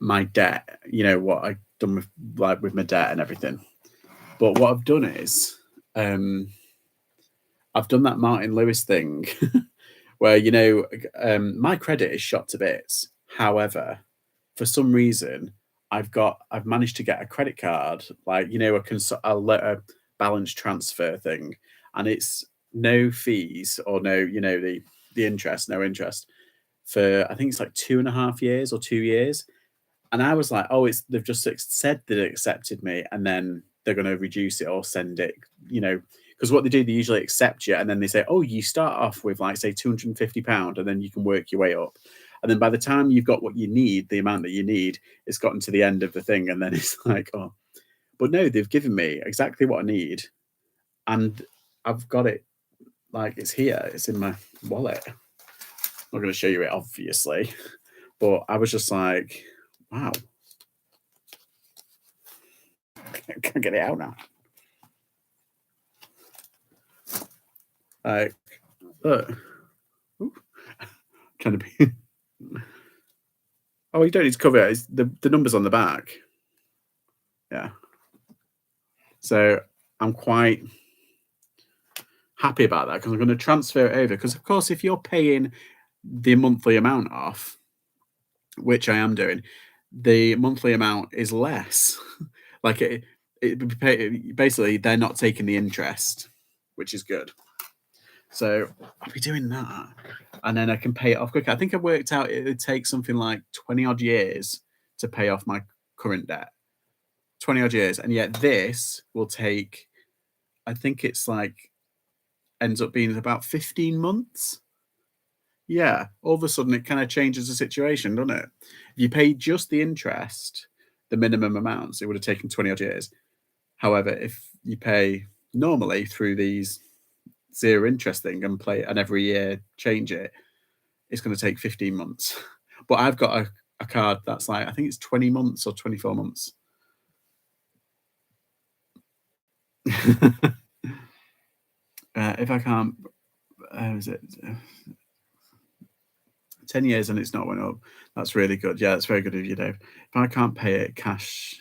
my debt, what I've done with my debt and everything. But what I've done is I've done that Martin Lewis thing where, my credit is shot to bits. However, for some reason, I've managed to get a credit card, like, a balance transfer thing. And it's no fees or no, the interest, no interest for, I think it's like 2.5 years or 2 years. And I was like, oh, they've just said that it accepted me, and then they're going to reduce it or send it, because what they do, they usually accept you, and then they say, oh, you start off with like say £250, and then you can work your way up. And then by the time you've got what you need, the amount that you need, it's gotten to the end of the thing, and then it's like, oh, but no, they've given me exactly what I need, and I've got it. Like it's here, it's in my wallet. I'm not going to show you it, obviously, but I was just like, wow. I can't get it out now. Like, look. Ooh. Trying to be. Oh, you don't need to cover it. It's the numbers on the back. Yeah. So I'm quite happy about that because I'm going to transfer it over. Because of course, if you're paying the monthly amount off, which I am doing, the monthly amount is less. Like it would basically they're not taking the interest, which is good. So I'll be doing that, and then I can pay it off quicker. I think I worked out it would take something like 20 odd years to pay off my current debt. 20 odd years, and yet this will take. I think it's like ends up being about 15 months. Yeah, all of a sudden it kind of changes the situation, doesn't it? If you pay just the interest, the minimum amounts, it would have taken 20 odd years. However, if you pay normally through these zero interest thing and every year change it, it's going to take 15 months. But I've got a card that's like, I think it's 20 months or 24 months. If I can't, is it 10 years and it's not went up? That's really good. Yeah, that's very good of you, Dave. If I can't pay it cash,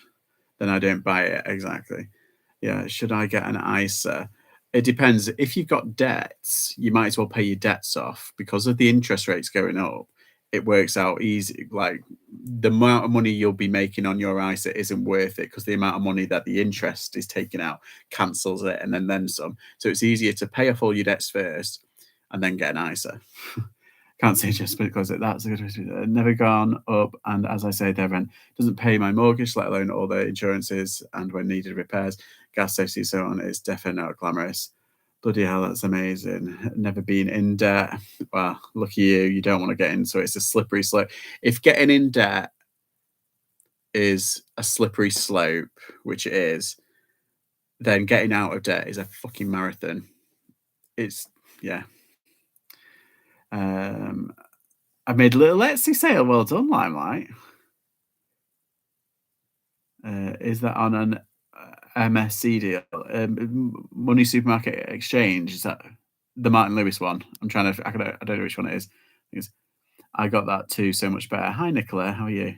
then I don't buy it. Exactly. Yeah. Should I get an ISA? It depends. If you've got debts, you might as well pay your debts off because of the interest rates going up. It works out easy. Like the amount of money you'll be making on your ISA isn't worth it because the amount of money that the interest is taking out cancels it and then some. So it's easier to pay off all your debts first and then get an ISA. Can't say just because that's a good never gone up. And as I say, their rent doesn't pay my mortgage, let alone all the insurances and when needed repairs, gas safety, so on. It's definitely not glamorous. Bloody hell, that's amazing. Never been in debt. Well, lucky you, you don't want to get in. So it's a slippery slope. If getting in debt is a slippery slope, which it is, then getting out of debt is a fucking marathon. It's, yeah. I made a little Etsy sale. Well done, Limelight. Is that on an MSC deal? Money Supermarket Exchange. Is that the Martin Lewis one? I'm trying to. I don't know which one it is. I got that too. So much better. Hi, Nicola. How are you?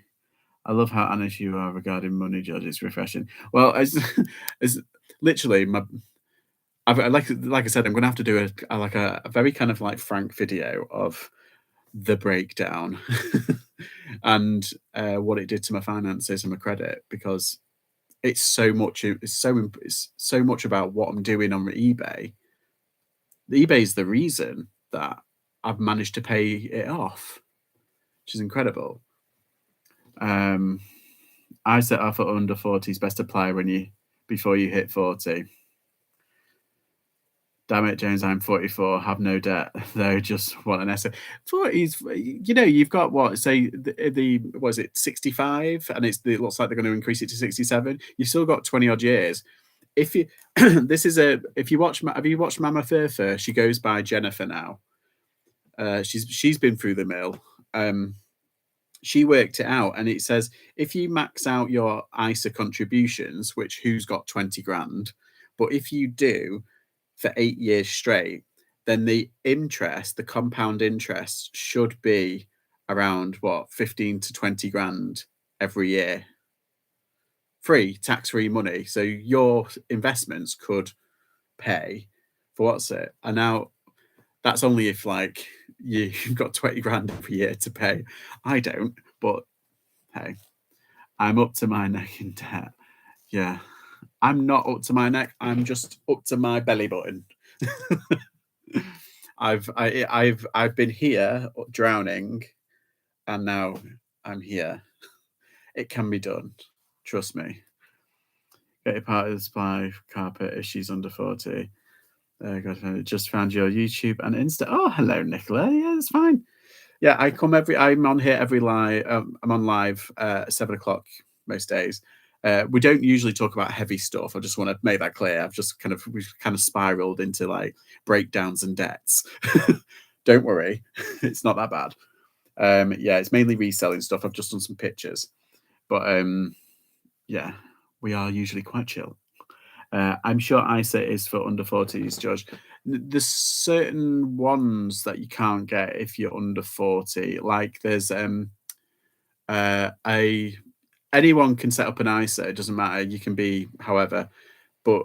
I love how honest you are regarding money, George. It's refreshing. Well, it's literally my. Like I said, I'm going to have to do a very kind of like frank video of the breakdown and what it did to my finances and my credit because it's so much about what I'm doing on eBay. eBay is the reason that I've managed to pay it off, which is incredible. I set off at under 40 is best apply before you hit 40. Damn it, James, I'm 44, have no debt. They just want an essay. 40s, you've got what, say, what is it, 65? And it looks like they're going to increase it to 67. You've still got 20 odd years. If you, if you watch, have you watched Mama Furfur? She goes by Jennifer now. She's been through the mill. She worked it out and it says, if you max out your ISA contributions, which who's got 20 grand, but if you do, for 8 years straight, then the compound interest should be around 15 to 20 grand every year. Tax-free money. So your investments could pay for what's it? And now that's only if like you've got 20 grand every year to pay. I don't, but hey, I'm up to my neck in debt. Yeah. I'm not up to my neck. I'm just up to my belly button. I've been here drowning, and now I'm here. It can be done. Trust me. Get your part of the supply carpet if she's under 40. Just found your YouTube and Insta. Oh, hello, Nicola. Yeah, it's fine. Yeah, I'm on here every live. I'm on live 7 o'clock most days. We don't usually talk about heavy stuff. I just want to make that clear. We've kind of spiraled into like breakdowns and debts. Don't worry, it's not that bad. Yeah, it's mainly reselling stuff. I've just done some pictures, but yeah, we are usually quite chill. I'm sure ISA is for under 40s, George. There's certain ones that you can't get if you're under 40. Like there's anyone can set up an ISA. It doesn't matter. You can be however, but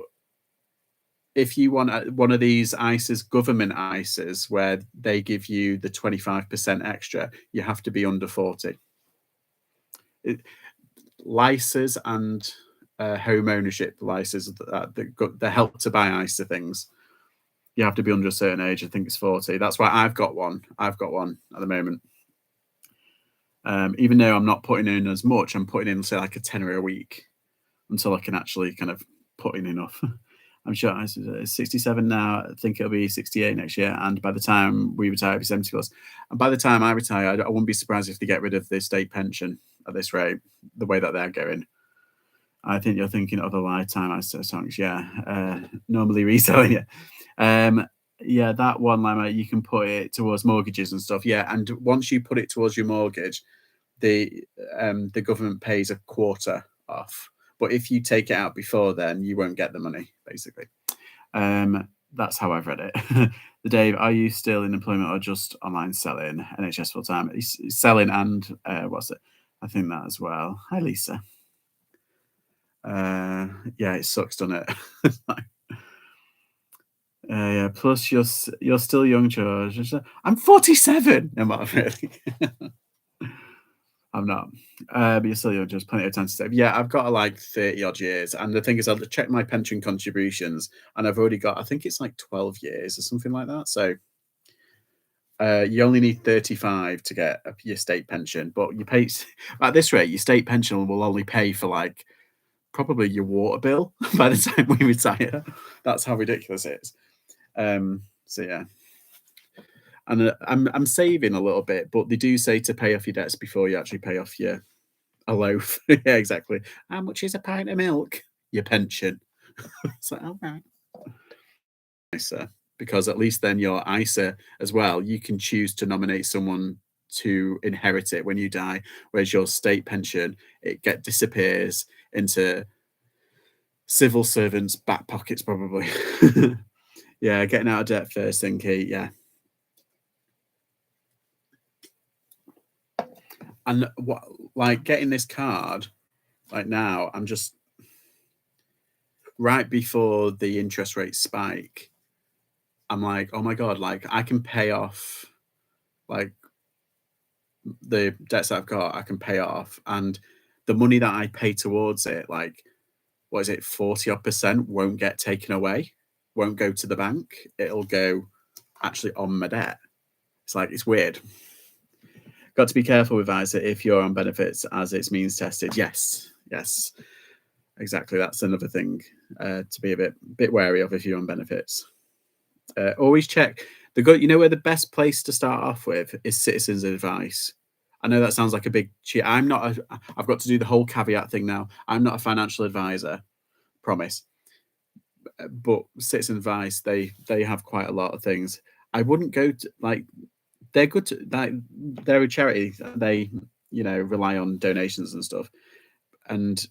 if you want one of these ISAs, government ISAs, where they give you the 25% extra, you have to be under 40. it, lices and home ownership lices that help to buy ISA things. You have to be under a certain age. I think it's 40. That's why I've got one. I've got one at the moment. Even though I'm not putting in as much, I'm putting in, say, like a tenner a week until I can actually kind of put in enough. I'm sure I'm 67 now. I think it'll be 68 next year. And by the time we retire, it'll be 70 plus. And by the time I retire, I wouldn't be surprised if they get rid of the state pension at this rate, the way that they're going. I think you're thinking other lifetime ISA songs. Yeah. Normally reselling it. Yeah, that one, like, you can put it towards mortgages and stuff. Yeah. And once you put it towards your mortgage, the government pays a quarter off. But if you take it out before then, you won't get the money, basically. That's how I've read it. The Dave, are you still in employment or just online selling? NHS full time? He's selling and what's it? I think that as well. Hi, Lisa. Yeah, it sucks, doesn't it? Yeah. Plus, you're still young, George. I'm 47. I'm not really. I'm not. But you're still young, just plenty of time to save. Yeah, I've got like 30 odd years. And the thing is, I've checked my pension contributions and I've already got, I think it's like 12 years or something like that. So you only need 35 to get your state pension. But you pay, at this rate, your state pension will only pay for like probably your water bill by the time we retire. That's how ridiculous it is. So yeah. And I'm saving a little bit, but they do say to pay off your debts before you actually pay off a loaf. Yeah, exactly. How much is a pint of milk? Your pension. It's like, all right. ISA, because at least then your ISA as well, you can choose to nominate someone to inherit it when you die, whereas your state pension, it disappears into civil servants' back pockets, probably. Yeah, getting out of debt first thing, key. Yeah. And what, like, getting this card, like, now, I'm just right before the interest rates spike. I'm like, oh my God, like, I can pay off, like, the debts that I've got, I can pay off. And the money that I pay towards it, like, what is it, 40 odd percent won't get taken away, won't go to the bank. It'll go actually on my debt. It's like, it's weird. Got to be careful with ISA if you're on benefits as it's means tested. Yes, exactly. That's another thing to be a bit wary of if you're on benefits. Always check you know where the best place to start off with is Citizens Advice. I know that sounds like a big cheat. I've got to do the whole caveat thing now. I'm not a financial advisor, promise. But Citizens Advice, they have quite a lot of things. I wouldn't go to, like, they're good to, like, they're a charity. They, rely on donations and stuff, and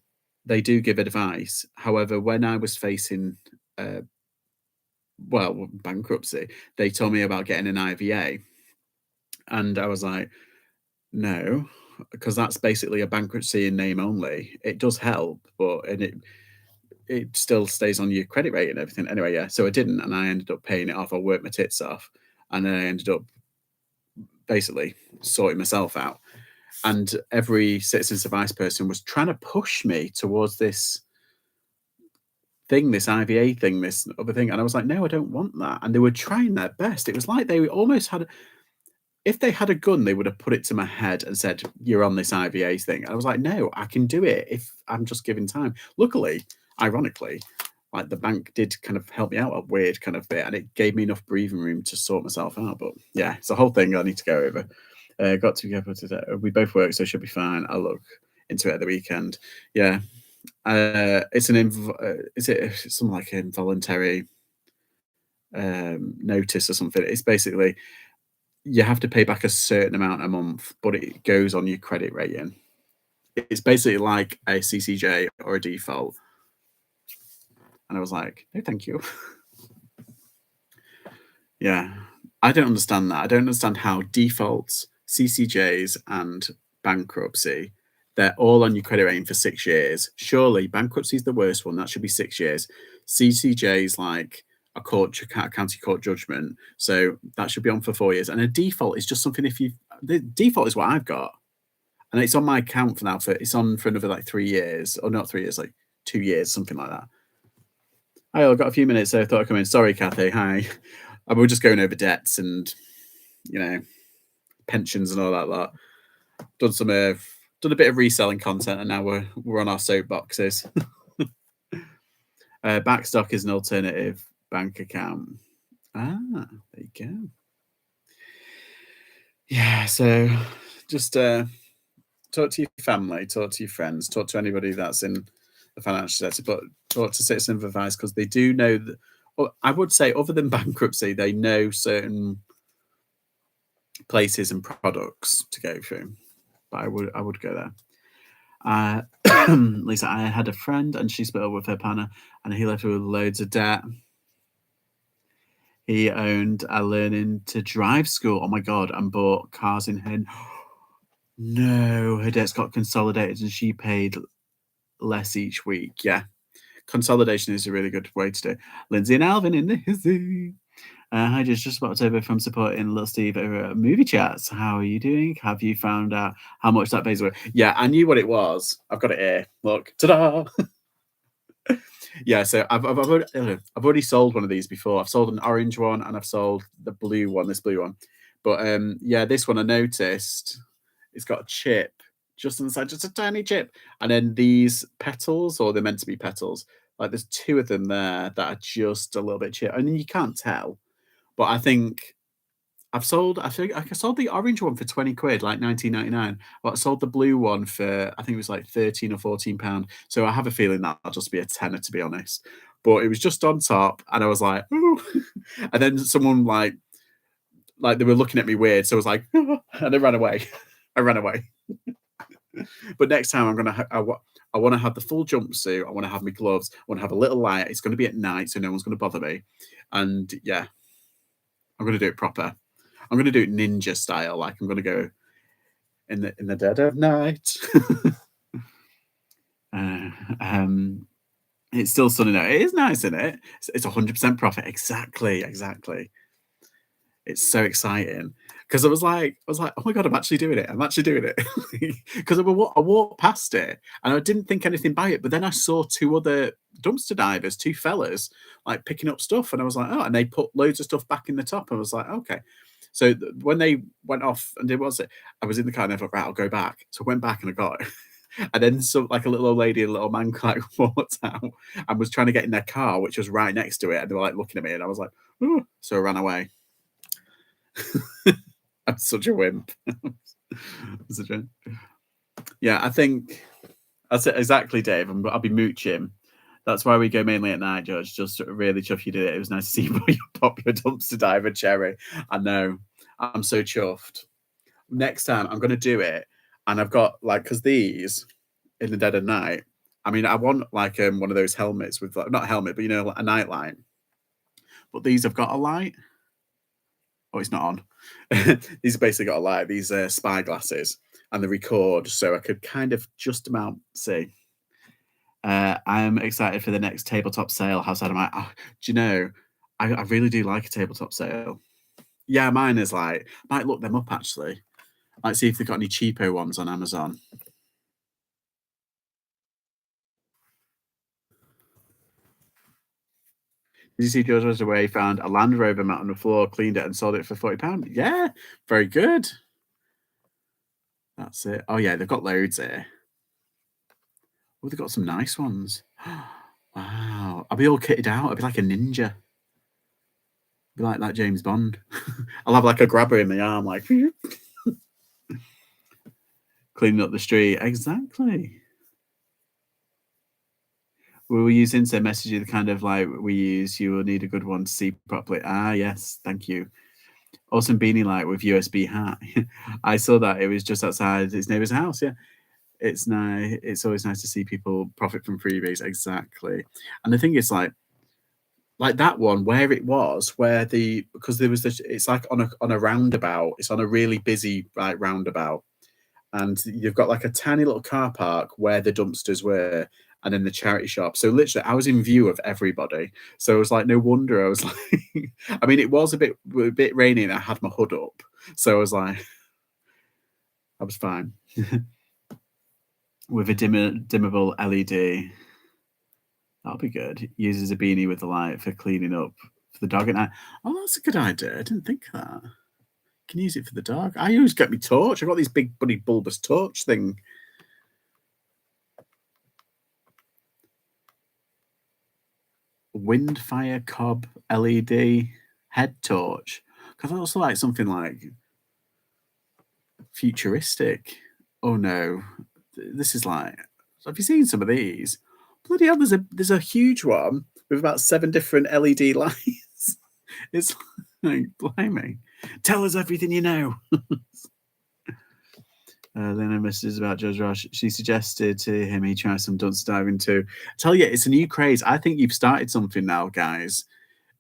they do give advice. However, when I was facing bankruptcy, they told me about getting an IVA, and I was like, no, because that's basically a bankruptcy in name only. It does help, but it still stays on your credit rate and everything. Anyway, yeah. So I didn't, and I ended up paying it off. I worked my tits off, and then I ended up basically sorting myself out. And every Citizens Advice person was trying to push me towards this thing, this IVA thing, this other thing. And I was like, no, I don't want that. And they were trying their best. It was like they almost had, if they had a gun, they would have put it to my head and said, you're on this IVA thing. I was like, no, I can do it if I'm just given time. Luckily, ironically, like, the bank did kind of help me out a weird kind of bit, and it gave me enough breathing room to sort myself out. But yeah, it's a whole thing I need to go over. Got to go today. We both work, so it should be fine. I'll look into it at the weekend. Yeah. It's is it something like involuntary notice or something? It's basically you have to pay back a certain amount a month, but it goes on your credit rating. It's basically like a CCJ or a default. And I was like, no, thank you. Yeah. I don't understand that. I don't understand how defaults, CCJs, and bankruptcy, they're all on your credit rating for 6 years. Surely bankruptcy is the worst one. That should be 6 years. CCJ is like a county court judgment. So that should be on for 4 years. And a default is just something the default is what I've got. and it's on my account for now. It's on for another like 3 years, or not 3 years, like 2 years, something like that. Hi, I've got a few minutes, so I thought I'd come in. Sorry, Kathy. Hi. And we are just going over debts and you know pensions and all that lot. Done some done a bit of reselling content, and now we're on our soapboxes. Backstock is an alternative bank account. Ah, there you go. Yeah, so just talk to your family, talk to your friends, talk to anybody that's in the financial sector, but talk to citizen of advice, because they do know that. Well, I would say, other than bankruptcy, they know certain places and products to go through. But I would go there. Lisa, I had a friend and she split up with her partner, and he left her with loads of debt. He owned a learning to drive school. Oh my god, and bought cars in her. No, her debts got consolidated and she paid less each week. Yeah, consolidation is a really good way to do it. Lindsay and Alvin in the hizzy. Hi, just about over from supporting Little Steve over at Movie Chats. How are you doing? Have you found out how much that pays away? Yeah, I knew what it was. I've got it here. Look, ta-da! Yeah, so I've already sold one of these before. I've sold an orange one and I've sold the blue one, this blue one. But yeah, this one I noticed it's got a chip just on the side, just a tiny chip. And then these petals, or they're meant to be petals, like there's two of them there that are just a little bit chipped. I mean, you can't tell, but I think I think I sold the orange one for 20 quid, like 19.99. But I sold the blue one for, I think it was like 13 or 14 pound. So I have a feeling that'll just be a tenner, to be honest. But it was just on top, and I was like, ooh. And then someone like they were looking at me weird, so I was like, and I ran away. I ran away. But next time I want to have the full jumpsuit. I want to have my gloves. I want to have a little light. It's going to be at night, so no one's going to bother me. And yeah, I'm going to do it proper. I'm going to do it ninja style. Like, I'm going to go in the dead of night. uh, it's still sunny now. It is nice, isn't it? It's 100% profit. Exactly. It's so exciting, because I was like, oh my god, I'm actually doing it. I'm actually doing it. Because I walked past it and I didn't think anything by it, but then I saw two other dumpster divers, two fellas, like picking up stuff, and I was like, oh, and they put loads of stuff back in the top. I was like, okay. So when they went off and I was in the car and I thought, right, I'll go back. So I went back and I got it. And then some, like a little old lady and a little man, like walked out and was trying to get in their car, which was right next to it, and they were like looking at me, and I was like, ooh. So I ran away. I'm such a wimp. Yeah, I think that's it exactly, Dave. I'll be mooching. That's why we go mainly at night, George. Just really chuffed you did it. It was nice to see you pop your dumpster diver cherry. I know. I'm so chuffed. Next time I'm going to do it, and I've got like, because these in the dead of night. I mean, I want like one of those helmets with like, not a helmet, but like a night light. But these have got a light. Oh, it's not on. These basically got a light. These spy glasses, and they record, so I could kind of just about see. I am excited for the next tabletop sale. How sad am I? Oh, do you know? I really do like a tabletop sale. Yeah, mine is like, might look them up actually. Might see if they've got any cheapo ones on Amazon. Did you see George was away, found a Land Rover mat on the floor, cleaned it, and sold it for £40? Yeah, very good. That's it. Oh yeah, they've got loads here. Oh, they've got some nice ones. Wow. I'll be all kitted out. I'll be like a ninja. Be like James Bond. I'll have like a grabber in my arm, like cleaning up the street. Exactly. We will use instant messaging, the kind of like we use. You will need a good one to see properly. Ah, yes. Thank you. Awesome beanie light with USB hat. I saw that. It was just outside his neighbour's house. Yeah. It's nice. It's always nice to see people profit from freebies. Exactly. And the thing is, like that one where it was, where because there was it's like on a roundabout. It's on a really busy like roundabout, and you've got like a tiny little car park where the dumpsters were, and then the charity shop. So literally, I was in view of everybody. So it was like, no wonder I was like, I mean, it was a bit rainy, and I had my hood up, so I was like, I was fine. with a dimmable LED. That'll be good. Uses a beanie with the light for cleaning up for the dog at night. Oh, that's a good idea. I didn't think of that. Can use it for the dog. I always get me torch. I've got these big bloody bulbous torch thing. Windfire cob LED head torch. Because I also like something like futuristic. Oh no, this is like. Have you seen some of these? Bloody hell! There's a huge one with about 7 different LED lights. It's like blimey. Tell us everything you know. Then a message about Judge Rush. She suggested to him he try some dumpster diving too. Tell you, it's a new craze. I think you've started something now, guys.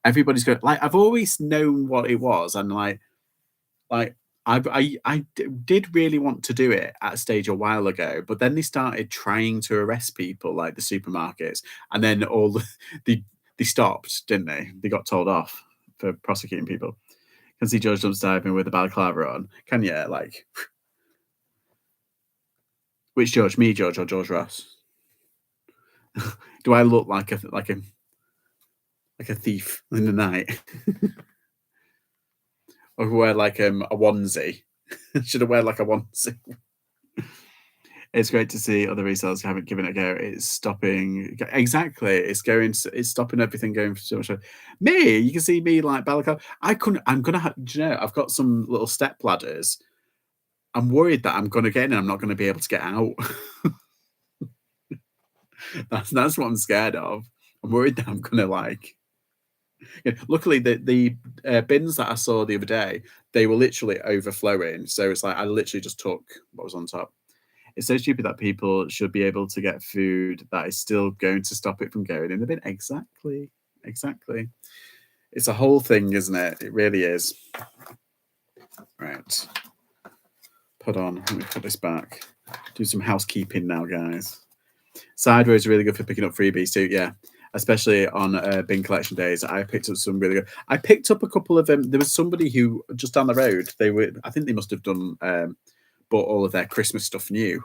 Everybody's going like I've always known what it was, and like did really want to do it at a stage a while ago, but then they started trying to arrest people like the supermarkets, and then they stopped, didn't they? They got told off for prosecuting people. Can see George dumpster diving with a balaclava on. Can you like? Which George? Me, George, or George Ross? Do I look like a thief in the night? Or wear like a onesie? Should I wear like a onesie? It's great to see other resellers haven't given it a go. It's stopping exactly. It's stopping everything going for so much. Me, you can see me like balaclava. I couldn't. I'm gonna have. Do you know? I've got some little step ladders. I'm worried that I'm gonna get in and I'm not gonna be able to get out. That's what I'm scared of. I'm worried that I'm gonna like. Yeah, luckily, the bins that I saw the other day, they were literally overflowing. So it's like I literally just took what was on top. It's so stupid that people should be able to get food that is still going to stop it from going in the bin. Exactly. Exactly. It's a whole thing, isn't it? It really is. Right. Put on. Let me put this back. Do some housekeeping now, guys. Sideway is really good for picking up freebies too. Yeah. Especially on bin collection days. I picked up some really good. I picked up a couple of them. There was somebody who just down the road, I think they must have done bought all of their Christmas stuff new,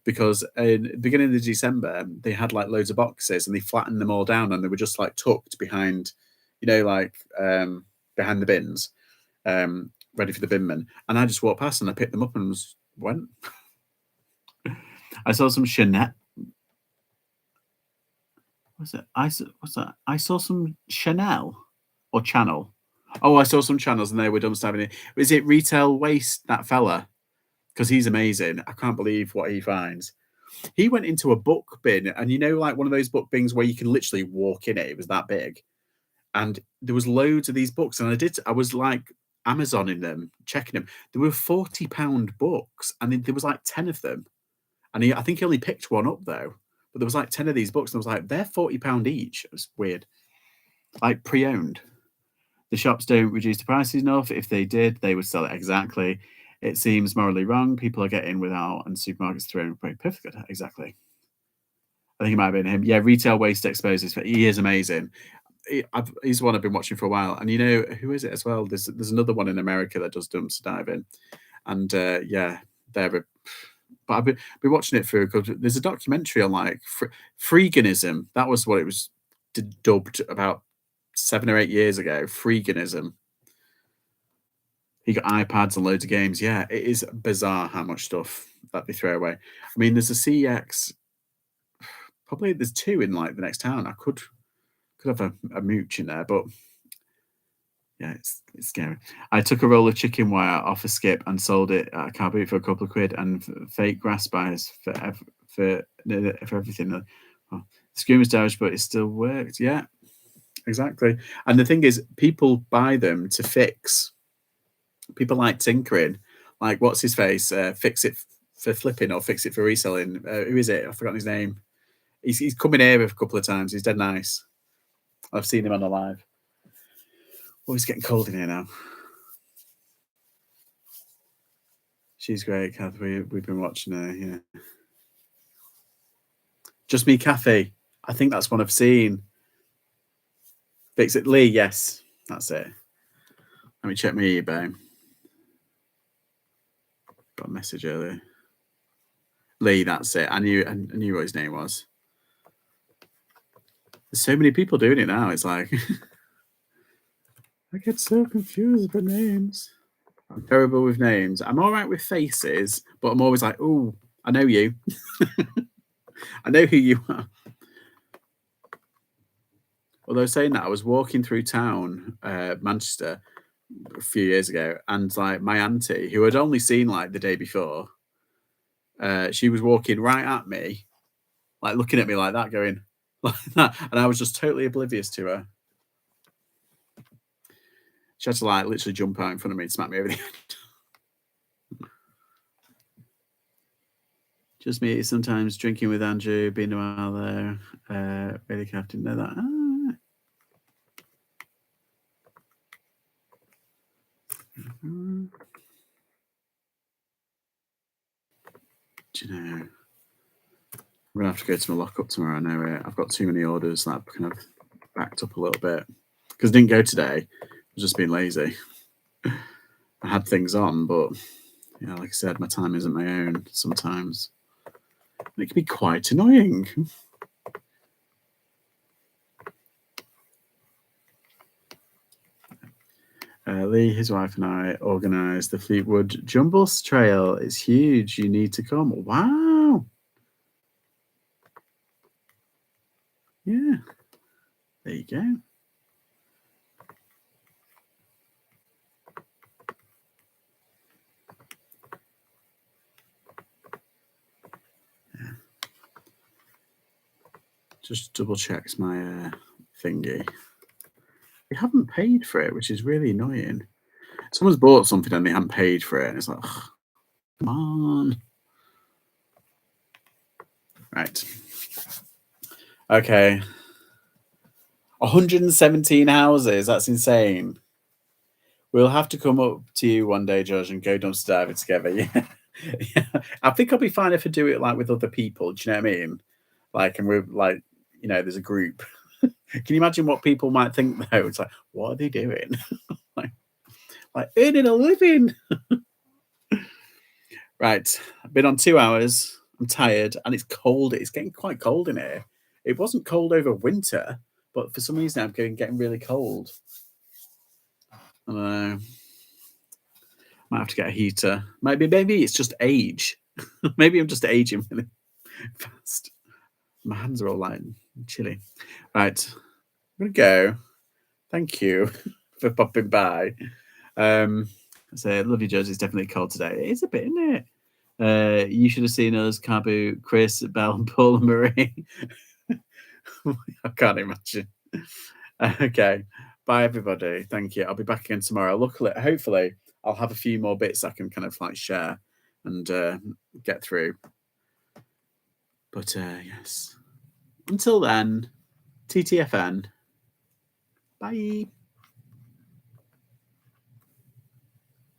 because in the beginning of December they had like loads of boxes and they flattened them all down and they were just like tucked behind, like behind the bins, ready for the binman. And I just walked past and I picked them up and went. I saw some Chanel. What's it? What's that? I saw some Chanel or Channel. Oh, I saw some channels and they were dumpster it. Is it Retail Waste, that fella? Because he's amazing. I can't believe what he finds. He went into a book bin, and like one of those book bins where you can literally walk in it. It was that big, and there was loads of these books. And I was like Amazoning them, checking them. There were £40 books, and there was like 10 of them. And I think he only picked one up though. But there was like 10 of these books, and I was like, they're £40 each. It was weird, like pre-owned. The shops don't reduce the prices enough. If they did, they would sell it exactly. It seems morally wrong. People are getting without, and supermarkets throwing away. Perfect. Exactly. I think it might have been him. Yeah, Retail Waste Exposes. He is amazing. He's the one I've been watching for a while. And who is it as well? There's another one in America that does dumpster diving. And yeah, they're. But I've been watching it for. There's a documentary on like freeganism. That was what it was dubbed about 7 or 8 years ago. Freeganism. He got iPads and loads of games. Yeah, it is bizarre how much stuff that they throw away. I mean, there's a CX. Probably there's 2 in like the next town. I could have a mooch in there, but yeah, it's scary. I took a roll of chicken wire off a skip and sold it at a car boot for a couple of quid, and fake grass buyers for everything. Oh, the screen was damaged, but it still worked. Yeah, exactly. And the thing is, people buy them to fix. People like tinkering. Like, what's his face? Fix it for flipping or fix it for reselling. Who is it? I've forgotten his name. He's coming here a couple of times. He's dead nice. I've seen him on the live. Oh, it's getting cold in here now. She's great, Kath. We've been watching her, yeah. Just Me Cafe. I think that's one I've seen. Fix It Lee, yes. That's it. Let me check my eBay. Got a message earlier. Lee, that's it. I knew what his name was. There's so many people doing it now. It's like I get so confused with names. I'm terrible with names. I'm all right with faces, but I'm always like, "Oh, I know you. I know who you are." Although saying that, I was walking through town, Manchester, a few years ago, and like my auntie, who had only seen like the day before, she was walking right at me, like looking at me like that, going like that, and I was just totally oblivious to her. She had to like literally jump out in front of me and smack me over the head. Just me sometimes drinking with Andrew, been a while there. Really didn't know that. Ah. Do you know? I'm gonna have to go to my lockup tomorrow. I know it. I've got too many orders that I've kind of backed up a little bit because I didn't go today. I've just been lazy. I had things on, but yeah, like I said, my time isn't my own sometimes. And it can be quite annoying. Lee, his wife, and I organised the Fleetwood Jumbles Trail. It's huge. You need to come. Wow. Yeah. There you go. Yeah. Just double checks my thingy. We haven't paid for it, which is really annoying. Someone's bought something and they haven't paid for it, and it's like, ugh, come on. Right. Okay. 117 houses. That's insane. We'll have to come up to you one day, George, and go dumpster diving together. Yeah. Yeah. I think I'll be fine if I do it like with other people. Do you know what I mean? Like, and we're like, there's a group. Can you imagine what people might think though? It's like, what are they doing? like earning a living. Right. I've been on 2 hours. I'm tired and it's cold. It's getting quite cold in here. It wasn't cold over winter, but for some reason I'm getting really cold. I don't know. Might have to get a heater. Maybe it's just age. Maybe I'm just aging really fast. My hands are all like chilly. Right. I'm gonna go. Thank you for popping by. So love you, Judge. It's definitely cold today. It is a bit, isn't it? You should have seen us, Cabu, Chris, Belle, and Paul and Marie. I can't imagine. Okay. Bye, everybody. Thank you. I'll be back again tomorrow. Luckily, hopefully, I'll have a few more bits I can kind of like share and get through. But yes. Until then, TTFN. Bye.